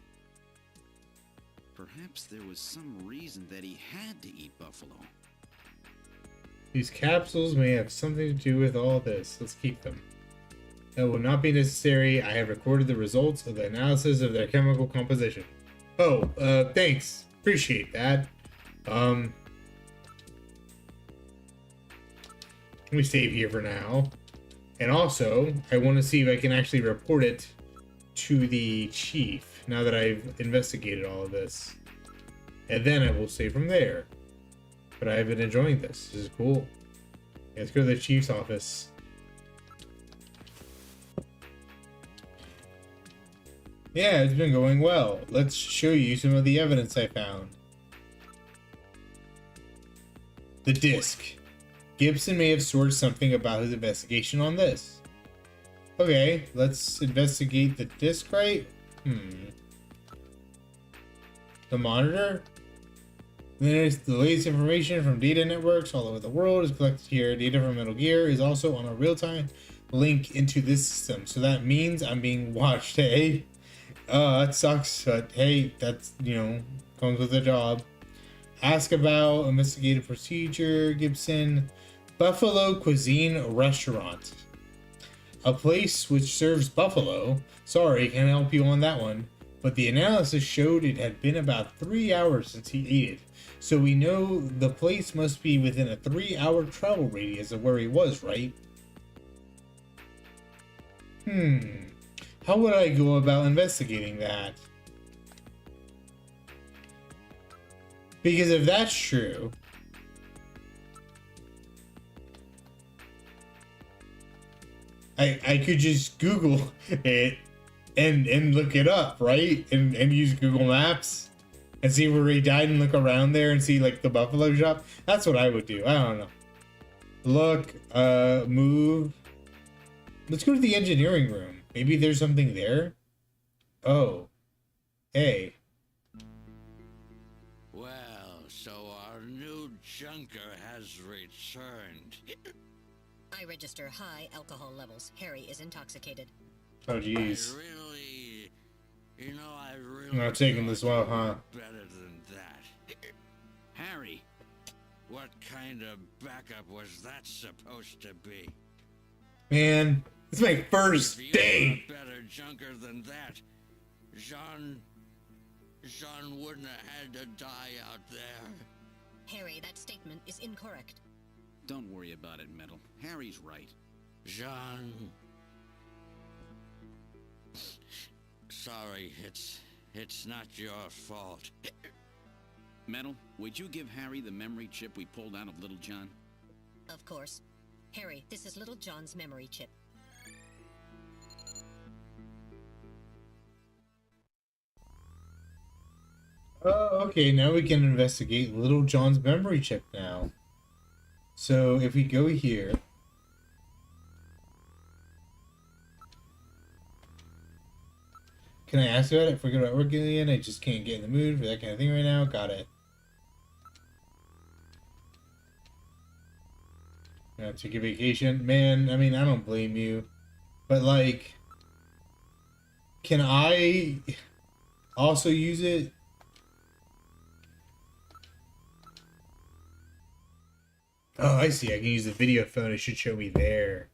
Perhaps there was some reason that he had to eat buffalo. These capsules may have something to do with all this. Let's keep them. That will not be necessary. I have recorded the results of the analysis of their chemical composition. Oh, thanks. Appreciate that. Let me save here for now. And also, I want to see if I can actually report it to the chief now that I've investigated all of this. And then I will save from there. But I've been enjoying this. This is cool. Let's go to the chief's office. Yeah, it's been going well. Let's show you some of the evidence I found. The disc. Gibson may have stored something about his investigation on this. Okay, let's investigate the disc, right? The monitor? There's the latest information from data networks all over the world is collected here. Data from Metal Gear is also on a real-time link into this system. So that means I'm being watched, hey? That sucks, but hey, that's, comes with the job. Ask about investigative procedure, Gibson. Buffalo Cuisine Restaurant. A place which serves buffalo. Sorry, can't help you on that one. But the analysis showed it had been about 3 hours since he ate it. So we know the place must be within a 3-hour travel radius of where he was, right? How would I go about investigating that? Because if that's true, I could just Google it and look it up, right? And use Google Maps and see where he died and look around there and see like the buffalo shop. That's what I would do. I don't know. Look, move. Let's go to the engineering room. Maybe there's something there. Oh. Hey. Well, so our new junker has returned. I register high alcohol levels. Harry is intoxicated. Oh, jeez. I really Not taking this well, huh? better than that. Harry, what kind of backup was that supposed to be? Man, it's my first If you're day. a better junker than that, Jean wouldn't have had to die out there. Harry, that statement is incorrect. Don't worry about it, Metal. Harry's right. Jean. Sorry, it's not your fault. Metal, would you give Harry the memory chip we pulled out of Little John? Of course. Harry, this is Little John's memory chip. Oh, okay, now we can investigate Little John's memory chip now. So if we go here, can I ask about it? If we go to Orgillian, I just can't get in the mood for that kind of thing right now. Got it. Take a vacation. Man, I mean, I don't blame you. But, like, can I also use it? Oh, I see. I can use the video phone. It should show me there.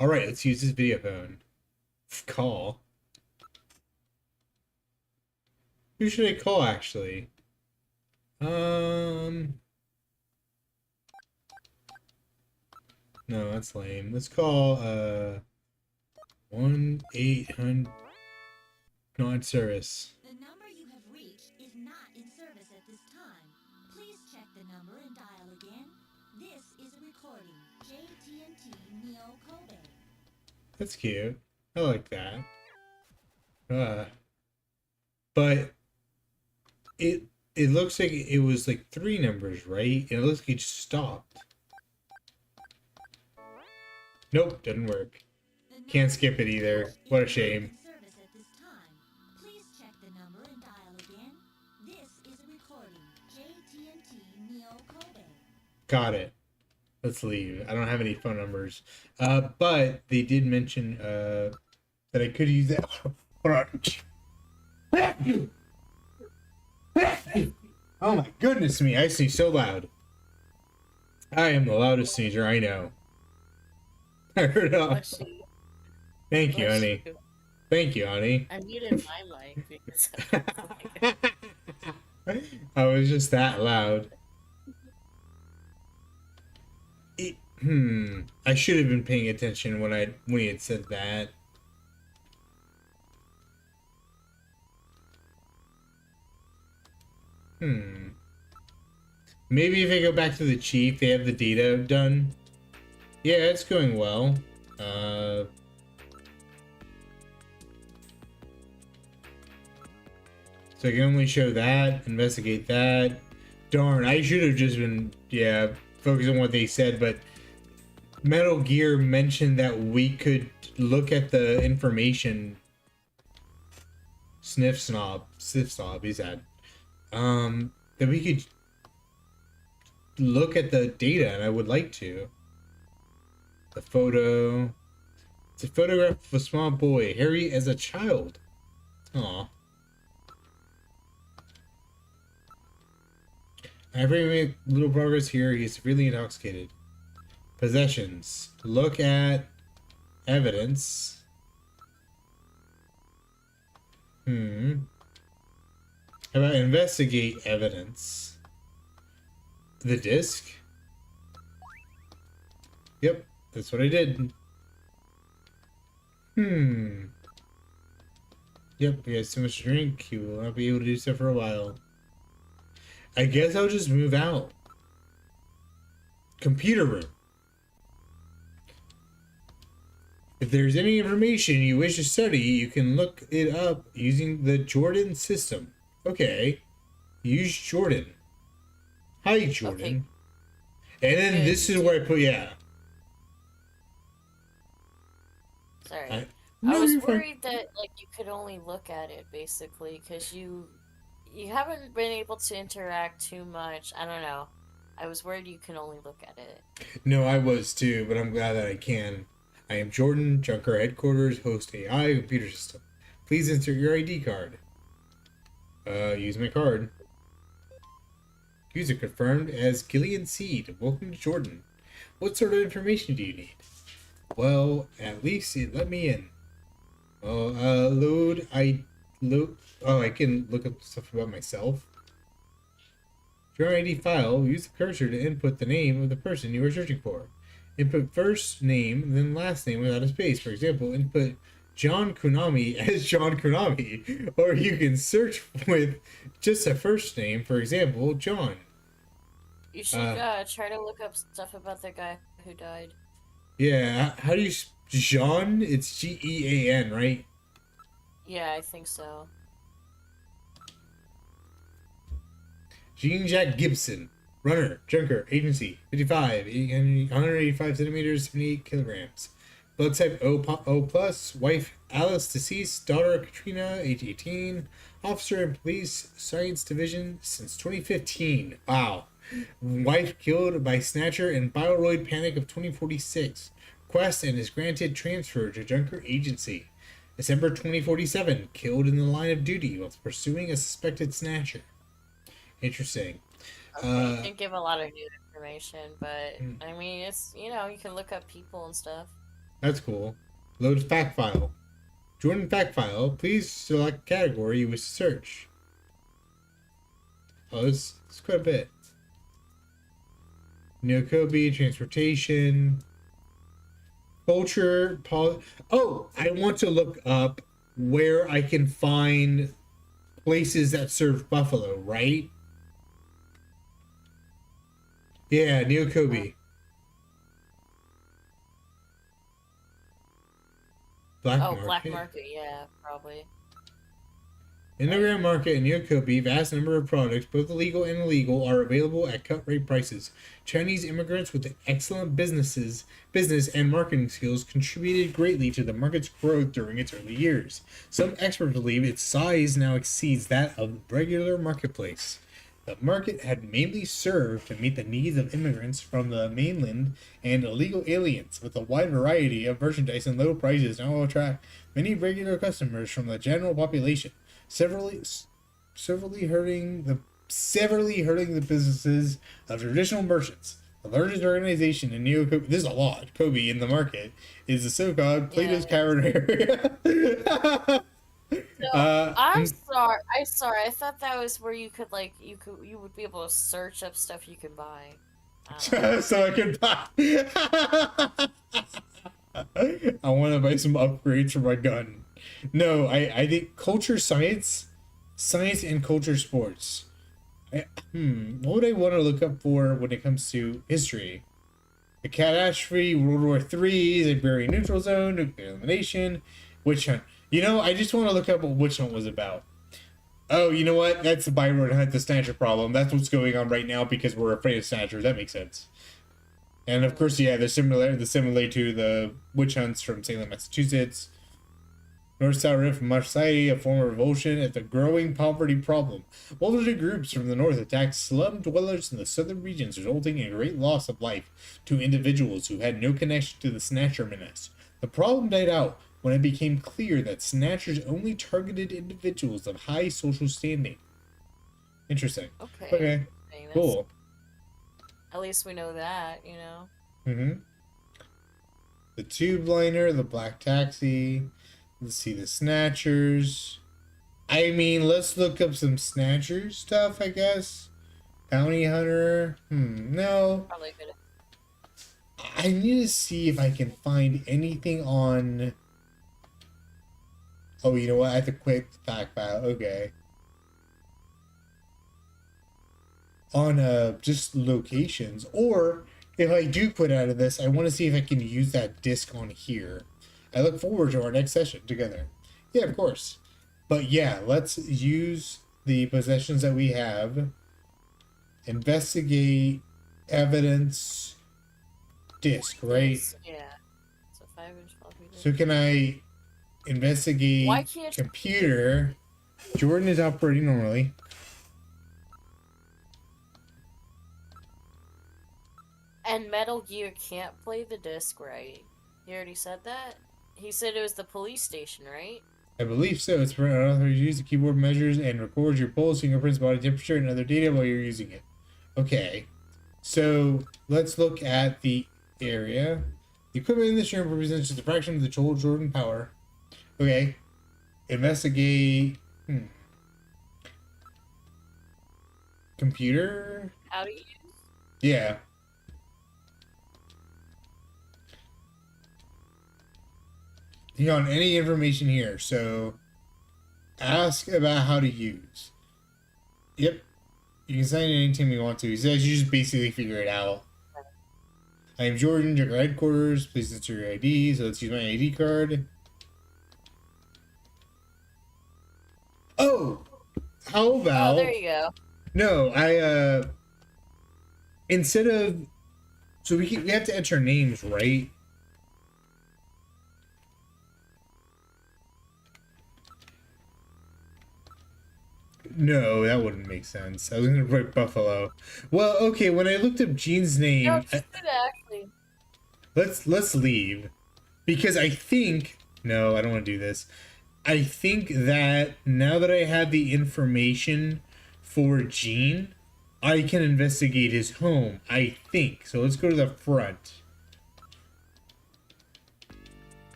Alright, let's use this video phone. Call. Who should I call, actually? No, that's lame. Let's call, 1-800... Not service. The number you have reached is not in service at this time. Please check the number and dial again. This is a recording. JT&T Neo Kobe. That's cute. I like that. But it looks like it was like 3 numbers, right? And it looks like it just stopped. Nope, didn't work. Can't skip it either. What a shame. Service at this time. Please check the number and dial again. This is a recording. JT&T Neo Kobe. Got it. Let's leave. I don't have any phone numbers. But they did mention that I could use that. Oh my goodness me, I sneeze so loud. I am the loudest sneezer I know. I heard Bless you. Thank you, Bless honey. you. Thank you, honey. I muted my mic because I was just that loud. I should have been paying attention when he had said that. Maybe if I go back to the chief, they have the data done. Yeah, it's going well. So I can only show that, investigate that. Darn, I should have just been, focus on what they said, but Metal Gear mentioned that we could look at the information. Sniff snob, he said. That we could look at the data, and I would like to. The photo. It's a photograph of a small boy, Harry as a child. Aw. I've made little progress here. He's severely intoxicated. Possessions. Look at evidence. How about investigate evidence? The disc? Yep, that's what I did. Yep, he has too much to drink. He will not be able to do so for a while. I guess I'll just move out. Computer room. If there's any information you wish to study, you can look it up using the Jordan system. Okay. Use Jordan. Hi, Jordan. Okay. And then this is where I put, yeah. Sorry. I was worried that, like, you could only look at it, basically, because you haven't been able to interact too much. I don't know. I was worried you could only look at it. No, I was too, but I'm glad that I can. I am Jordan, Junker Headquarters, host AI computer system. Please insert your ID card. Use my card. User confirmed as Gillian Seed. Welcome to Jordan. What sort of information do you need? Well, at least it let me in. Oh, I can look up stuff about myself. Your ID file, use the cursor to input the name of the person you are searching for. Input first name, then last name without a space. For example, input John Konami as John Konami. Or you can search with just a first name, for example, John. You should try to look up stuff about the guy who died. Yeah, how do you... Jean? It's Gean, right? Yeah, I think so. Jean-Jacques Gibson, runner, junker, agency, 55, 185 centimeters, 78 kilograms. Blood type O plus, wife Alice, deceased, daughter Katrina, age 18, officer in police science division since 2015. Wow. Wife killed by Snatcher in Bioroid Panic of 2046. Quest and is granted transfer to Junker Agency. December 2047, killed in the line of duty while pursuing a suspected Snatcher. Interesting. Okay, didn't give a lot of new information, but I mean, it's, you know, you can look up people and stuff. That's cool. Load fact file. Jordan fact file. Please select category you wish to search. Oh, it's quite a bit. Neokobe, transportation, culture, oh, I want to look up where I can find places that serve buffalo, right? Yeah, Neokobe. Black market. Black market, yeah, probably. Underground market in Neokobe, vast number of products, both illegal and illegal, are available at cut rate prices. Chinese immigrants with excellent business and marketing skills contributed greatly to the market's growth during its early years. Some experts believe its size now exceeds that of the regular marketplace. The market had mainly served to meet the needs of immigrants from the mainland and illegal aliens, with a wide variety of merchandise and low prices now attract many regular customers from the general population, severely hurting the businesses of traditional merchants. The largest organization in Neokobe, this is a lot, Kobe in the market, is the so-called Plato's Cavern area. I'm sorry. I thought that was where you could, like, you would be able to search up stuff you can buy. So I can buy. I want to buy some upgrades for my gun. No, I think culture, science and culture, sports. What would I want to look up for when it comes to history? The catastrophe, World War III, the Iberian Neutral Zone, nuclear elimination, witch hunt. You know, I just want to look up what witch hunt was about. Oh, you know what? That's the Byron Hunt, the Snatcher problem. That's what's going on right now because we're afraid of Snatchers. That makes sense. And of course, yeah, they're similar to the witch hunts from Salem, Massachusetts. North-South Rift from Marseille, a form of revulsion at the growing poverty problem. Multiple groups from the north attacked slum dwellers in the southern regions, resulting in a great loss of life to individuals who had no connection to the Snatcher menace. The problem died out when it became clear that Snatchers only targeted individuals of high social standing. Interesting. Okay. Cool. At least we know that, you know. The tube liner, the black taxi. Let's see the Snatchers. I mean, let's look up some Snatcher stuff, I guess. Bounty Hunter. No. Probably good. I need to see if I can find anything on... Oh, you know what? I have to quit the fact file. Okay. on just locations. Or if I do quit out of this, I want to see if I can use that disc on here. I look forward to our next session together. Yeah, of course. But yeah, let's use the possessions that we have. Investigate evidence disc, right? Yeah. So 5-inch floppy disk. So can I investigate Why can't computer? Jordan is operating normally. And Metal Gear can't play the disc, right? He already said that? He said it was the police station, right? I believe so. It's for unauthorized use. The keyboard measures and records your pulse, fingerprints, body temperature, and other data while you're using it. Okay. So let's look at the area. The equipment in this room represents just a fraction of the total Jordan power. Okay. Investigate. Computer? How do you use? Yeah. You on any information here, so ask about how to use. Yep. You can sign in anytime you want to. He says you just basically figure it out. I am Jordan, Junker Headquarters. Please enter your ID. So let's use my ID card. Oh! How about... Oh, there you go. No, instead of... So we have to enter names, right? No, that wouldn't make sense. I was gonna write Buffalo. Well, okay, when I looked up Gene's name... No, just do that, actually. Let's leave. Because I think... No, I don't want to do this. I think that now that I have the information for Gene, I can investigate his home. I think. So let's go to the front.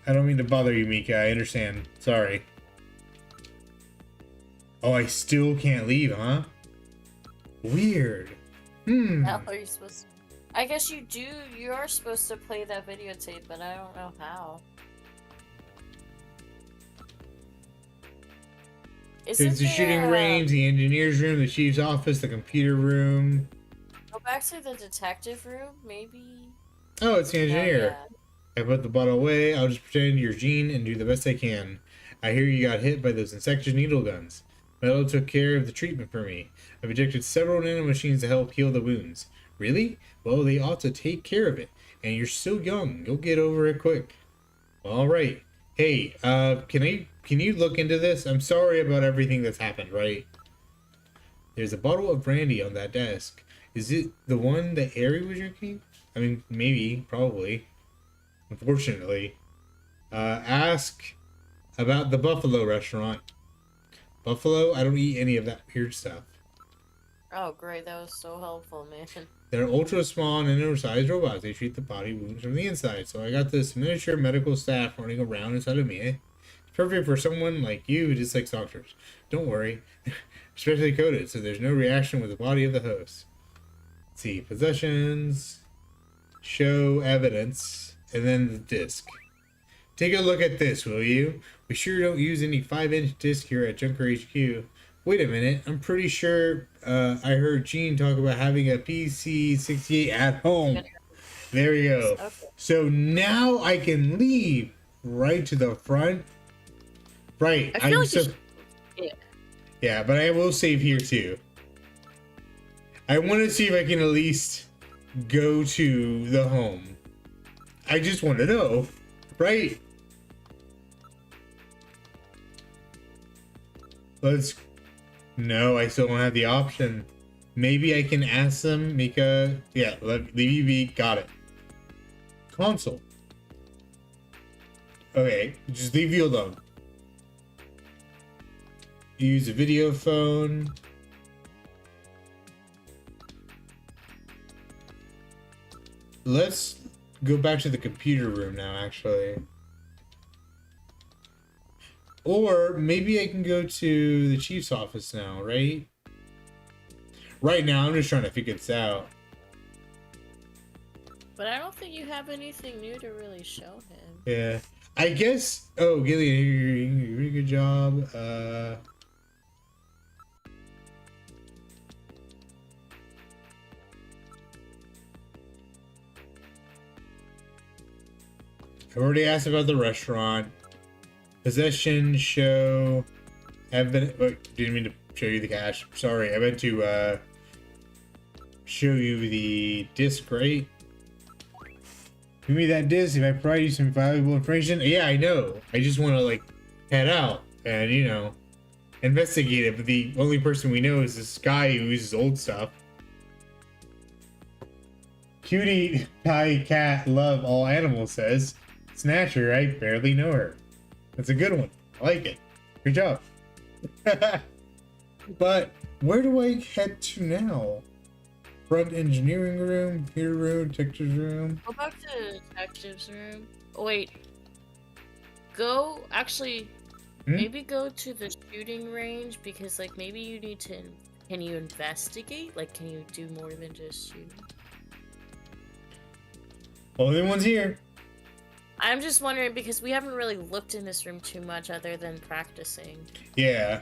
I don't mean to bother you, Mika. I understand. Sorry. Oh, I still can't leave, huh? Weird. How are you supposed to... I guess you do. You are supposed to play that videotape, but I don't know how. There's the shooting range, the engineer's room, the chief's office, the computer room. Go back to the detective room, maybe? Oh, it's the engineer. Yeah. I put the bottle away. I'll just pretend you're Gene and do the best I can. I hear you got hit by those insected needle guns. Metal took care of the treatment for me. I've injected several nanomachines to help heal the wounds. Really? Well, they ought to take care of it. And you're still young. You'll get over it quick. All right. Hey, can you look into this? I'm sorry about everything that's happened, right? There's a bottle of brandy on that desk. Is it the one that Harry was drinking? I mean, maybe, probably. Unfortunately. Ask about the Buffalo restaurant. Buffalo? I don't eat any of that weird stuff. Oh, great. That was so helpful, man. They're ultra small and inner-sized robots. They treat the body wounds from the inside. So I got this miniature medical staff running around inside of me. It's perfect for someone like you who dislikes doctors. Don't worry. Especially coated, so there's no reaction with the body of the host. Let's see. Possessions. Show evidence. And then the disc. Take a look at this, will you? We sure don't use any 5-inch disc here at Junker HQ. Wait a minute. I'm pretty sure I heard Gene talk about having a PC-68 at home. There we go. Okay. So now I can leave right to the front. Right. I feel like you should... Yeah, but I will save here too. I want to see if I can at least go to the home. I just want to know. Right? Let's... No, I still don't have the option. Maybe I can ask them, Mika... Yeah, leave you be. Got it. Console. Okay, just leave you alone. Use a video phone. Let's go back to the computer room now, actually. Or maybe I can go to the chief's office now, right? Right now, I'm just trying to figure this out. But I don't think you have anything new to really show him. Yeah. I guess... Oh, Gillian, you're doing a really good job. I've already asked about the restaurant. Possession, show, evidence. Oh, didn't mean to show you the cache. Sorry, I meant to show you the disc, right? Give me that disc if I provide you some valuable information. Yeah, I know. I just want to like head out and, you know, investigate it. But the only person we know is this guy who uses old stuff. Cutie pie cat love all animals says. Snatcher, I barely know her. That's a good one. I like it. Good job. But where do I head to now? Front engineering room, computer room, detective's room. Go back to the detective's room. Oh, wait. Go, actually, maybe go to the shooting range because, like, maybe you need to. Can you investigate? Like, can you do more than just shoot? Only one's here. I'm just wondering because we haven't really looked in this room too much other than practicing. Yeah.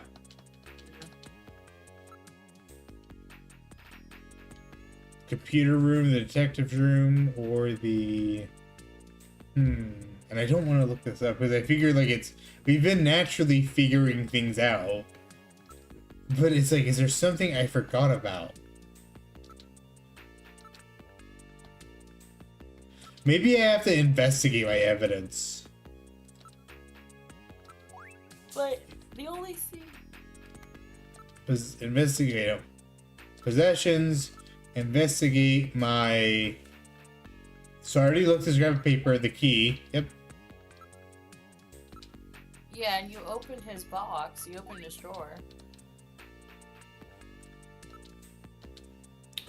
Computer room, the detective's room, or the... And I don't want to look this up because I figure like it's... We've been naturally figuring things out. But it's like, is there something I forgot about? Maybe I have to investigate my evidence. But the only thing... Investigate them. Possessions. Investigate my... So I already looked at scrap paper, the key. Yep. Yeah, and you opened his box. You opened his drawer.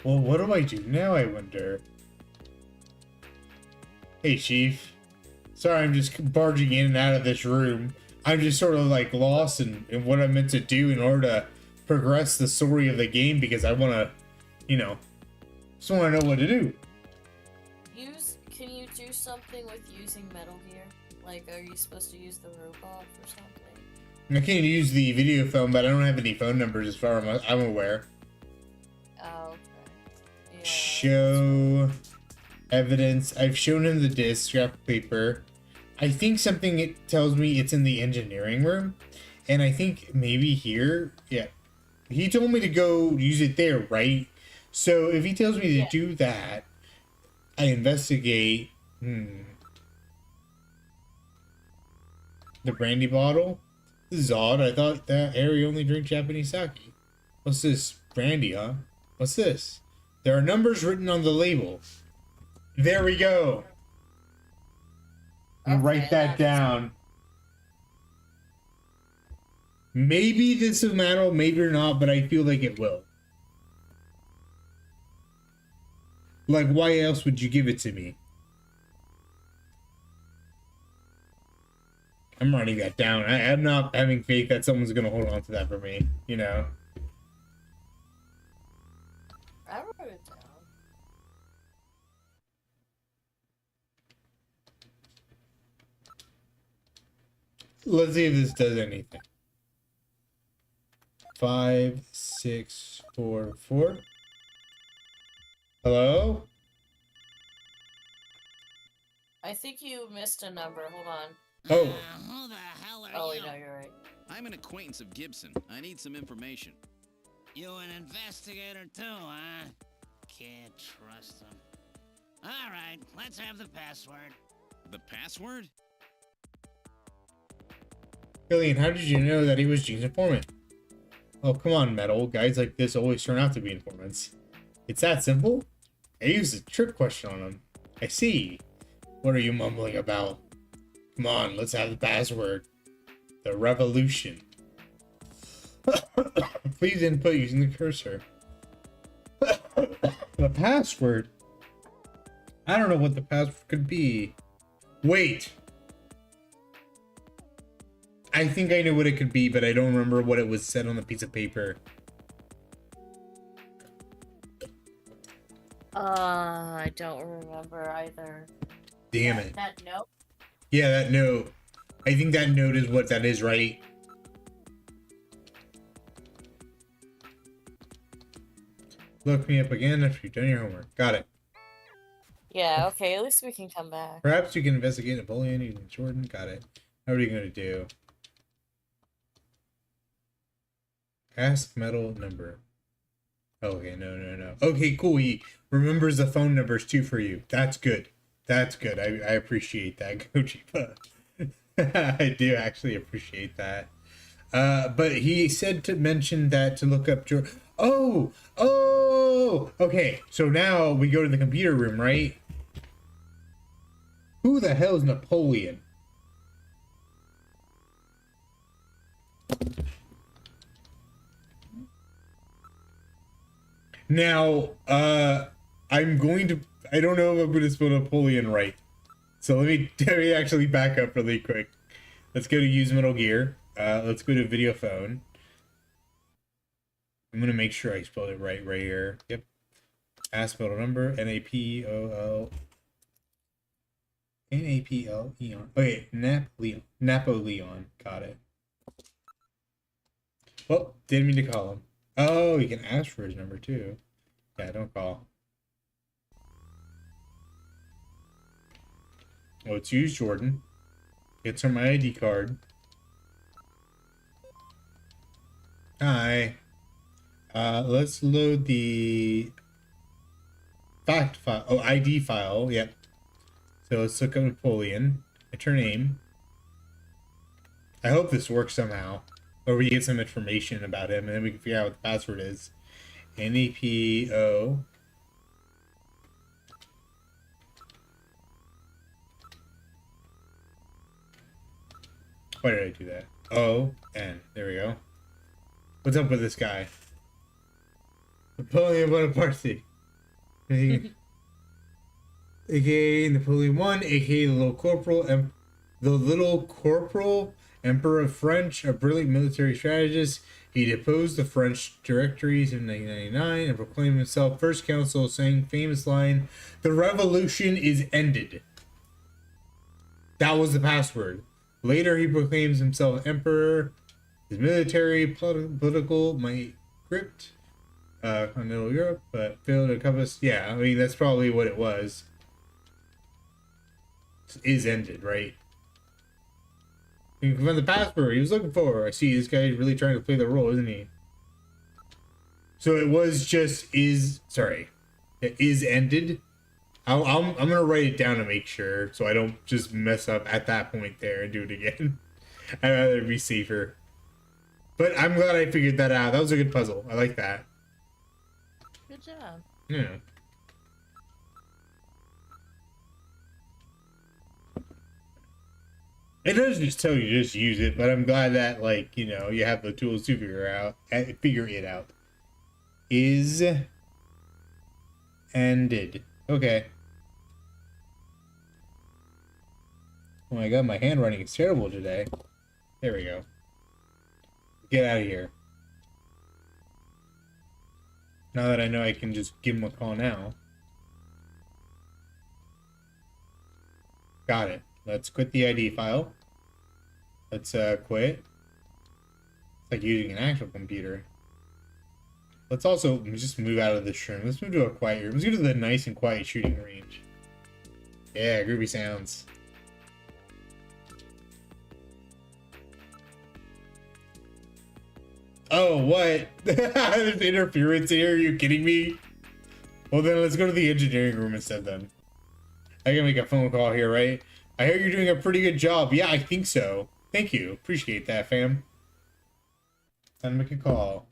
Well, what do I do now, I wonder? Hey, Chief. Sorry, I'm just barging in and out of this room. I'm just sort of like lost in what I'm meant to do in order to progress the story of the game because I want to, you know, just want to know what to do. Can you do something with using Metal Gear? Like, are you supposed to use the robot or something? I can't use the video phone, but I don't have any phone numbers as far as I'm aware. Oh, okay. Yeah. Show evidence. I've shown him the disc, scrap paper. I think something it tells me it's in the engineering room. And I think maybe here, yeah. He told me to go use it there, right? So if he tells me to do that, I investigate. The brandy bottle? This is odd. I thought that area only drink Japanese sake. What's this? Brandy, huh? What's this? There are numbers written on the label. There we go. And write that down. Maybe this will matter, maybe or not, but I feel like it will. Like, why else would you give it to me? I'm writing that down. I'm not having faith that someone's gonna hold on to that for me, you know? I wrote it down. Let's see if this does anything. 5, 6, 4, 4. Hello? I think you missed a number. Hold on. Oh. Who the hell are Oh, you? wait, no, you're right. I'm an acquaintance of Gibson. I need some information. You an investigator too, huh? Can't trust him. All right, let's have the password. The password? Killian, how did you know that he was Gene's informant? Oh, come on, Metal. Guys like this always turn out to be informants. It's that simple? I used a trick question on him. I see. What are you mumbling about? Come on, let's have the password. The revolution. Please input using the cursor. The password? I don't know what the password could be. Wait. I think I know what it could be, but I don't remember what it was said on the piece of paper. I don't remember either. Damn it. That note? Yeah, that note. I think that note is what that is, right? Look me up again after you've done your homework. Got it. Yeah, okay, at least we can come back. Perhaps you can investigate Napoleon using Jordan. Got it. How are you going to do? Ask metal number. Okay, no. Okay, cool. He remembers the phone numbers too for you. That's good. That's good. I appreciate that, Kojima. I do actually appreciate that. But he said to mention that to look up Jordan. Oh! Okay, so now we go to the computer room, right? Who the hell is Napoleon? Now, I'm going to... I don't know if I'm going to spell Napoleon right. So let me actually back up really quick. Let's go to use Metal Gear. Let's go to video phone. I'm going to make sure I spelled it right here. Yep. Ask metal number. Napol. Napleon. Okay, Napoleon. Got it. Well, didn't mean to call him. Oh, you can ask for his number too. Yeah, don't call. Oh, it's use Jordan. It's on my ID card. Hi. Let's load the fact file. Oh, ID file. Yep. So let's look up Napoleon. Enter name. I hope this works somehow. Or we get some information about him and then we can figure out what the password is. NAPO. Why did I do that? O-N. There we go. What's up with this guy? Napoleon Bonaparte. AKA Napoleon I, aka the Little Corporal, Emperor of French, a brilliant military strategist. He deposed the French directories in 1999 and proclaimed himself first consul, saying famous line, "The revolution is ended." That was the password. Later, he proclaims himself emperor. His military, political, might gripped continental Europe, but failed to encompass. Yeah, I mean, that's probably what it was. Is ended, right? You can find the password he was looking for. I see this guy's really trying to play the role, isn't he? So it was just is ended. I'm gonna write it down to make sure, so I don't just mess up at that point there and do it again. I'd rather be safer. But I'm glad I figured that out. That was a good puzzle. I like that. Good job. Yeah. It doesn't just tell you to just use it, but I'm glad that, like, you know, you have the tools to figure it out. Is ended. Okay. Oh my god, my handwriting is terrible today. There we go. Get out of here. Now that I know I can just give him a call now. Got it. Let's quit the ID file. Let's quit. It's like using an actual computer. Let's also just move out of this room. Let's move to a quiet room. Let's go to the nice and quiet shooting range. Yeah, groovy sounds. Oh, what? There's interference here? Are you kidding me? Well, then let's go to the engineering room instead then. I can make a phone call here, right? I hear you're doing a pretty good job. Yeah, I think so. Thank you. Appreciate that, fam. Time to make a call.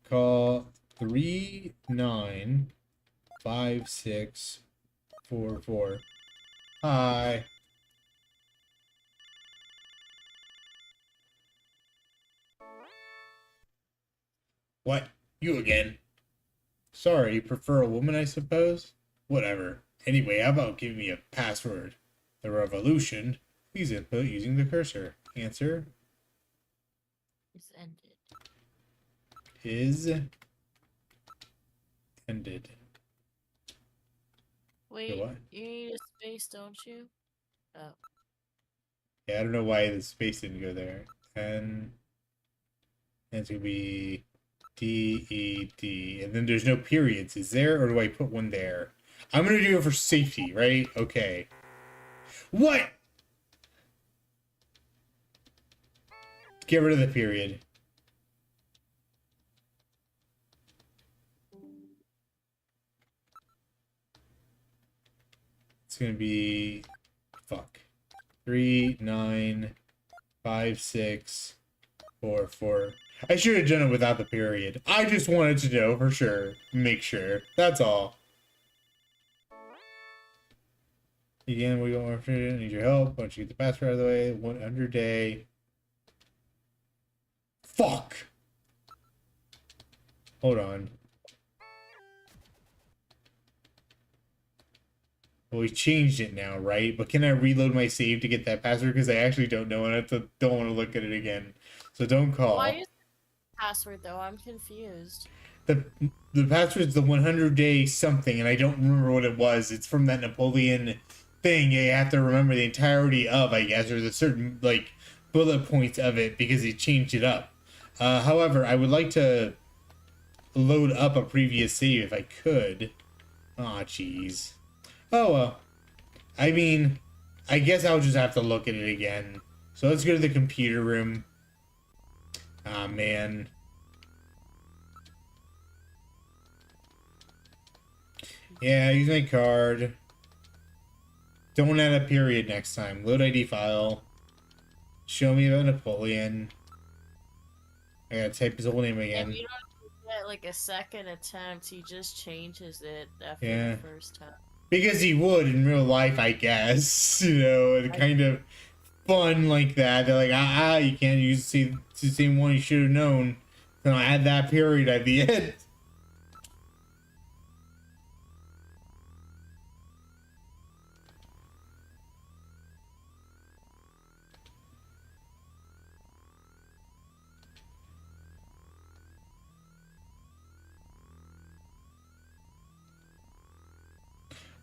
Call 395644. Hi. What? You again? Sorry, you prefer a woman, I suppose? Whatever. Anyway, how about giving me a password? The revolution. Please input using the cursor. Answer. It's ended. Is ended. Wait, what? you need a space, don't you? Oh. Yeah, I don't know why the space didn't go there. And it's gonna be D-E-D. And then there's no periods. Is there, or do I put one there? I'm gonna do it for safety, right? Okay. What? Get rid of the period. It's gonna be... Fuck. 3, 9, 5, 6, 4, 4. I should have done it without the period. I just wanted to know for sure. Make sure. That's all. Again, we don't want to need your help. Once you get the password out of the way, 100 day. Fuck! Hold on. Well, we changed it now, right? But can I reload my save to get that password? Because I actually don't know, and I don't want to look at it again. So don't call. Why is the password though? I'm confused. The password's the 100-day something, and I don't remember what it was. It's from that Napoleon thing. You have to remember the entirety of, I guess, or the certain like bullet points of it because he changed it up. However, I would like to load up a previous save if I could. Aw, jeez. Oh, well. I mean, I guess I'll just have to look at it again. So let's go to the computer room. Ah, man. Yeah, use my card. Don't add a period next time. Load ID file. Show me about Napoleon. I gotta type his whole name again. And you don't get like a second attempt. He just changes it after Yeah. the first time. Because he would in real life, I guess. You know, it's kind of fun like that. They're like, you can't use the same one you should have known. Then I'll add that period at the end.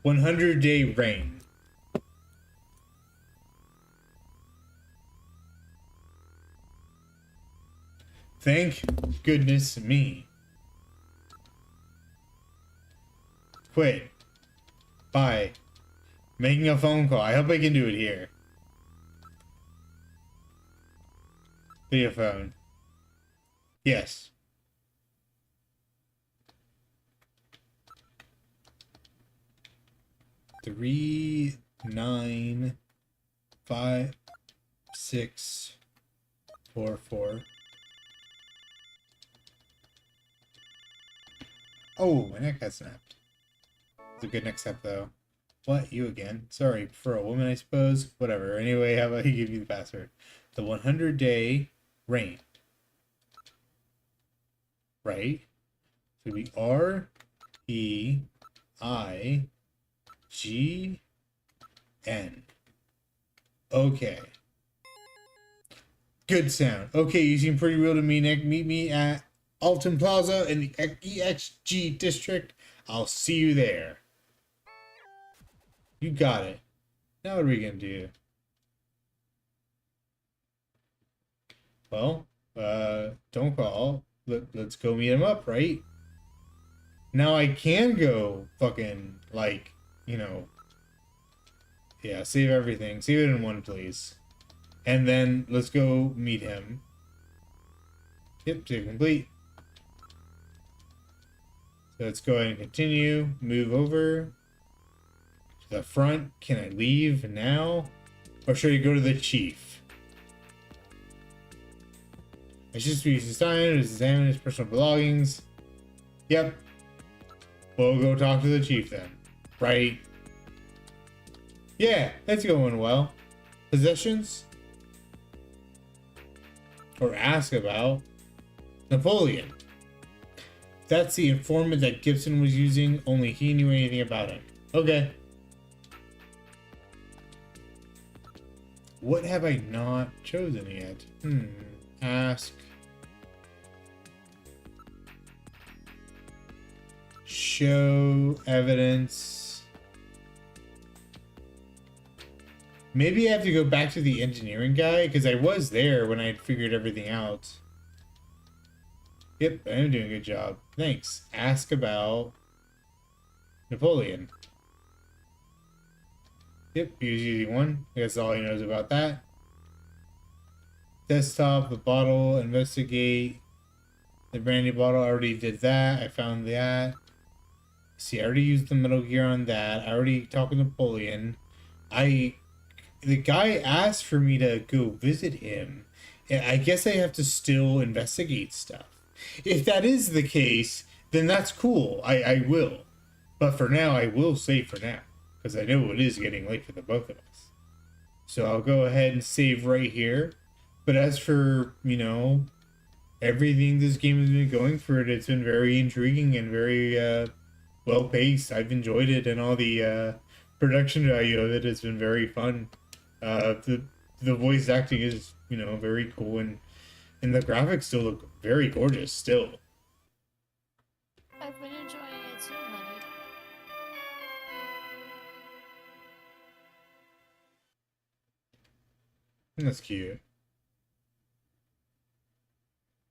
"100-day reign." Thank goodness me. Quit. Bye. Making a phone call. I hope I can do it here. Video phone. Yes. Three, 9, 5, 6, 4, 4. Oh, my neck has snapped. It's a good next step, though. What? You again? Sorry, for a woman, I suppose? Whatever. Anyway, how about he give you the password? The 100-day reign. Right? So we R-E-I-G-N. Okay. Good sound. Okay, you seem pretty real to me, Nick. Meet me at Alton Plaza in the EXG district. I'll see you there. You got it. Now what are we gonna do? Well, don't call. Let's go meet him up, right? Now I can go fucking, like, you know. Yeah, save everything. Save it in one, please. And then let's go meet him. Yep, save complete. So let's go ahead and continue. Move over to the front. Can I leave now? Or should I go to the chief? I should be assigned to examine his personal belongings. Yep. We'll go talk to the chief then. Right? Yeah, that's going well. Possessions? Or ask about Napoleon. That's the informant that Gibson was using. Only he knew anything about him. Okay. What have I not chosen yet? Ask. Show evidence. Maybe I have to go back to the engineering guy, because I was there when I had figured everything out. Yep, I'm doing a good job. Thanks. Ask about Napoleon. Yep, he's using one. That's all he knows about that. Desktop, the bottle, investigate. The brandy bottle, I already did that. I found that. See, I already used the Metal Gear on that. I already talked to Napoleon. The guy asked for me to go visit him. I guess I have to still investigate stuff. If that is the case, then that's cool. I will. But for now, I will save for now. Because I know it is getting late for the both of us. So I'll go ahead and save right here. But as for, you know, everything this game has been going for it, it's been very intriguing and very well paced. I've enjoyed it, and all the production value of it has been very fun. The voice acting is, you know, very cool, and the graphics still look very gorgeous still. I've been enjoying it too, honey. That's cute.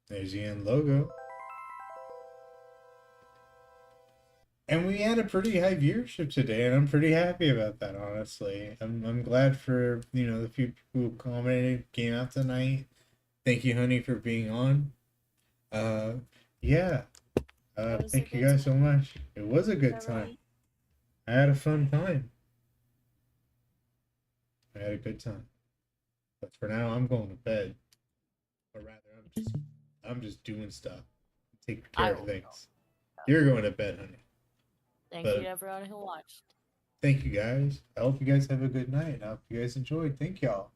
There's the end logo. And we had a pretty high viewership today, and I'm pretty happy about that, honestly. I'm glad for, you know, the few people who commented, came out tonight. Thank you, honey, for being on. Yeah. Thank you guys so much. It was a good time. I had a fun time. I had a good time. But for now, I'm going to bed. Or rather, I'm just doing stuff. Taking care of things. You're going to bed, honey. Thank you to everyone who watched. Thank you guys. I hope you guys have a good night. I hope you guys enjoyed. Thank y'all.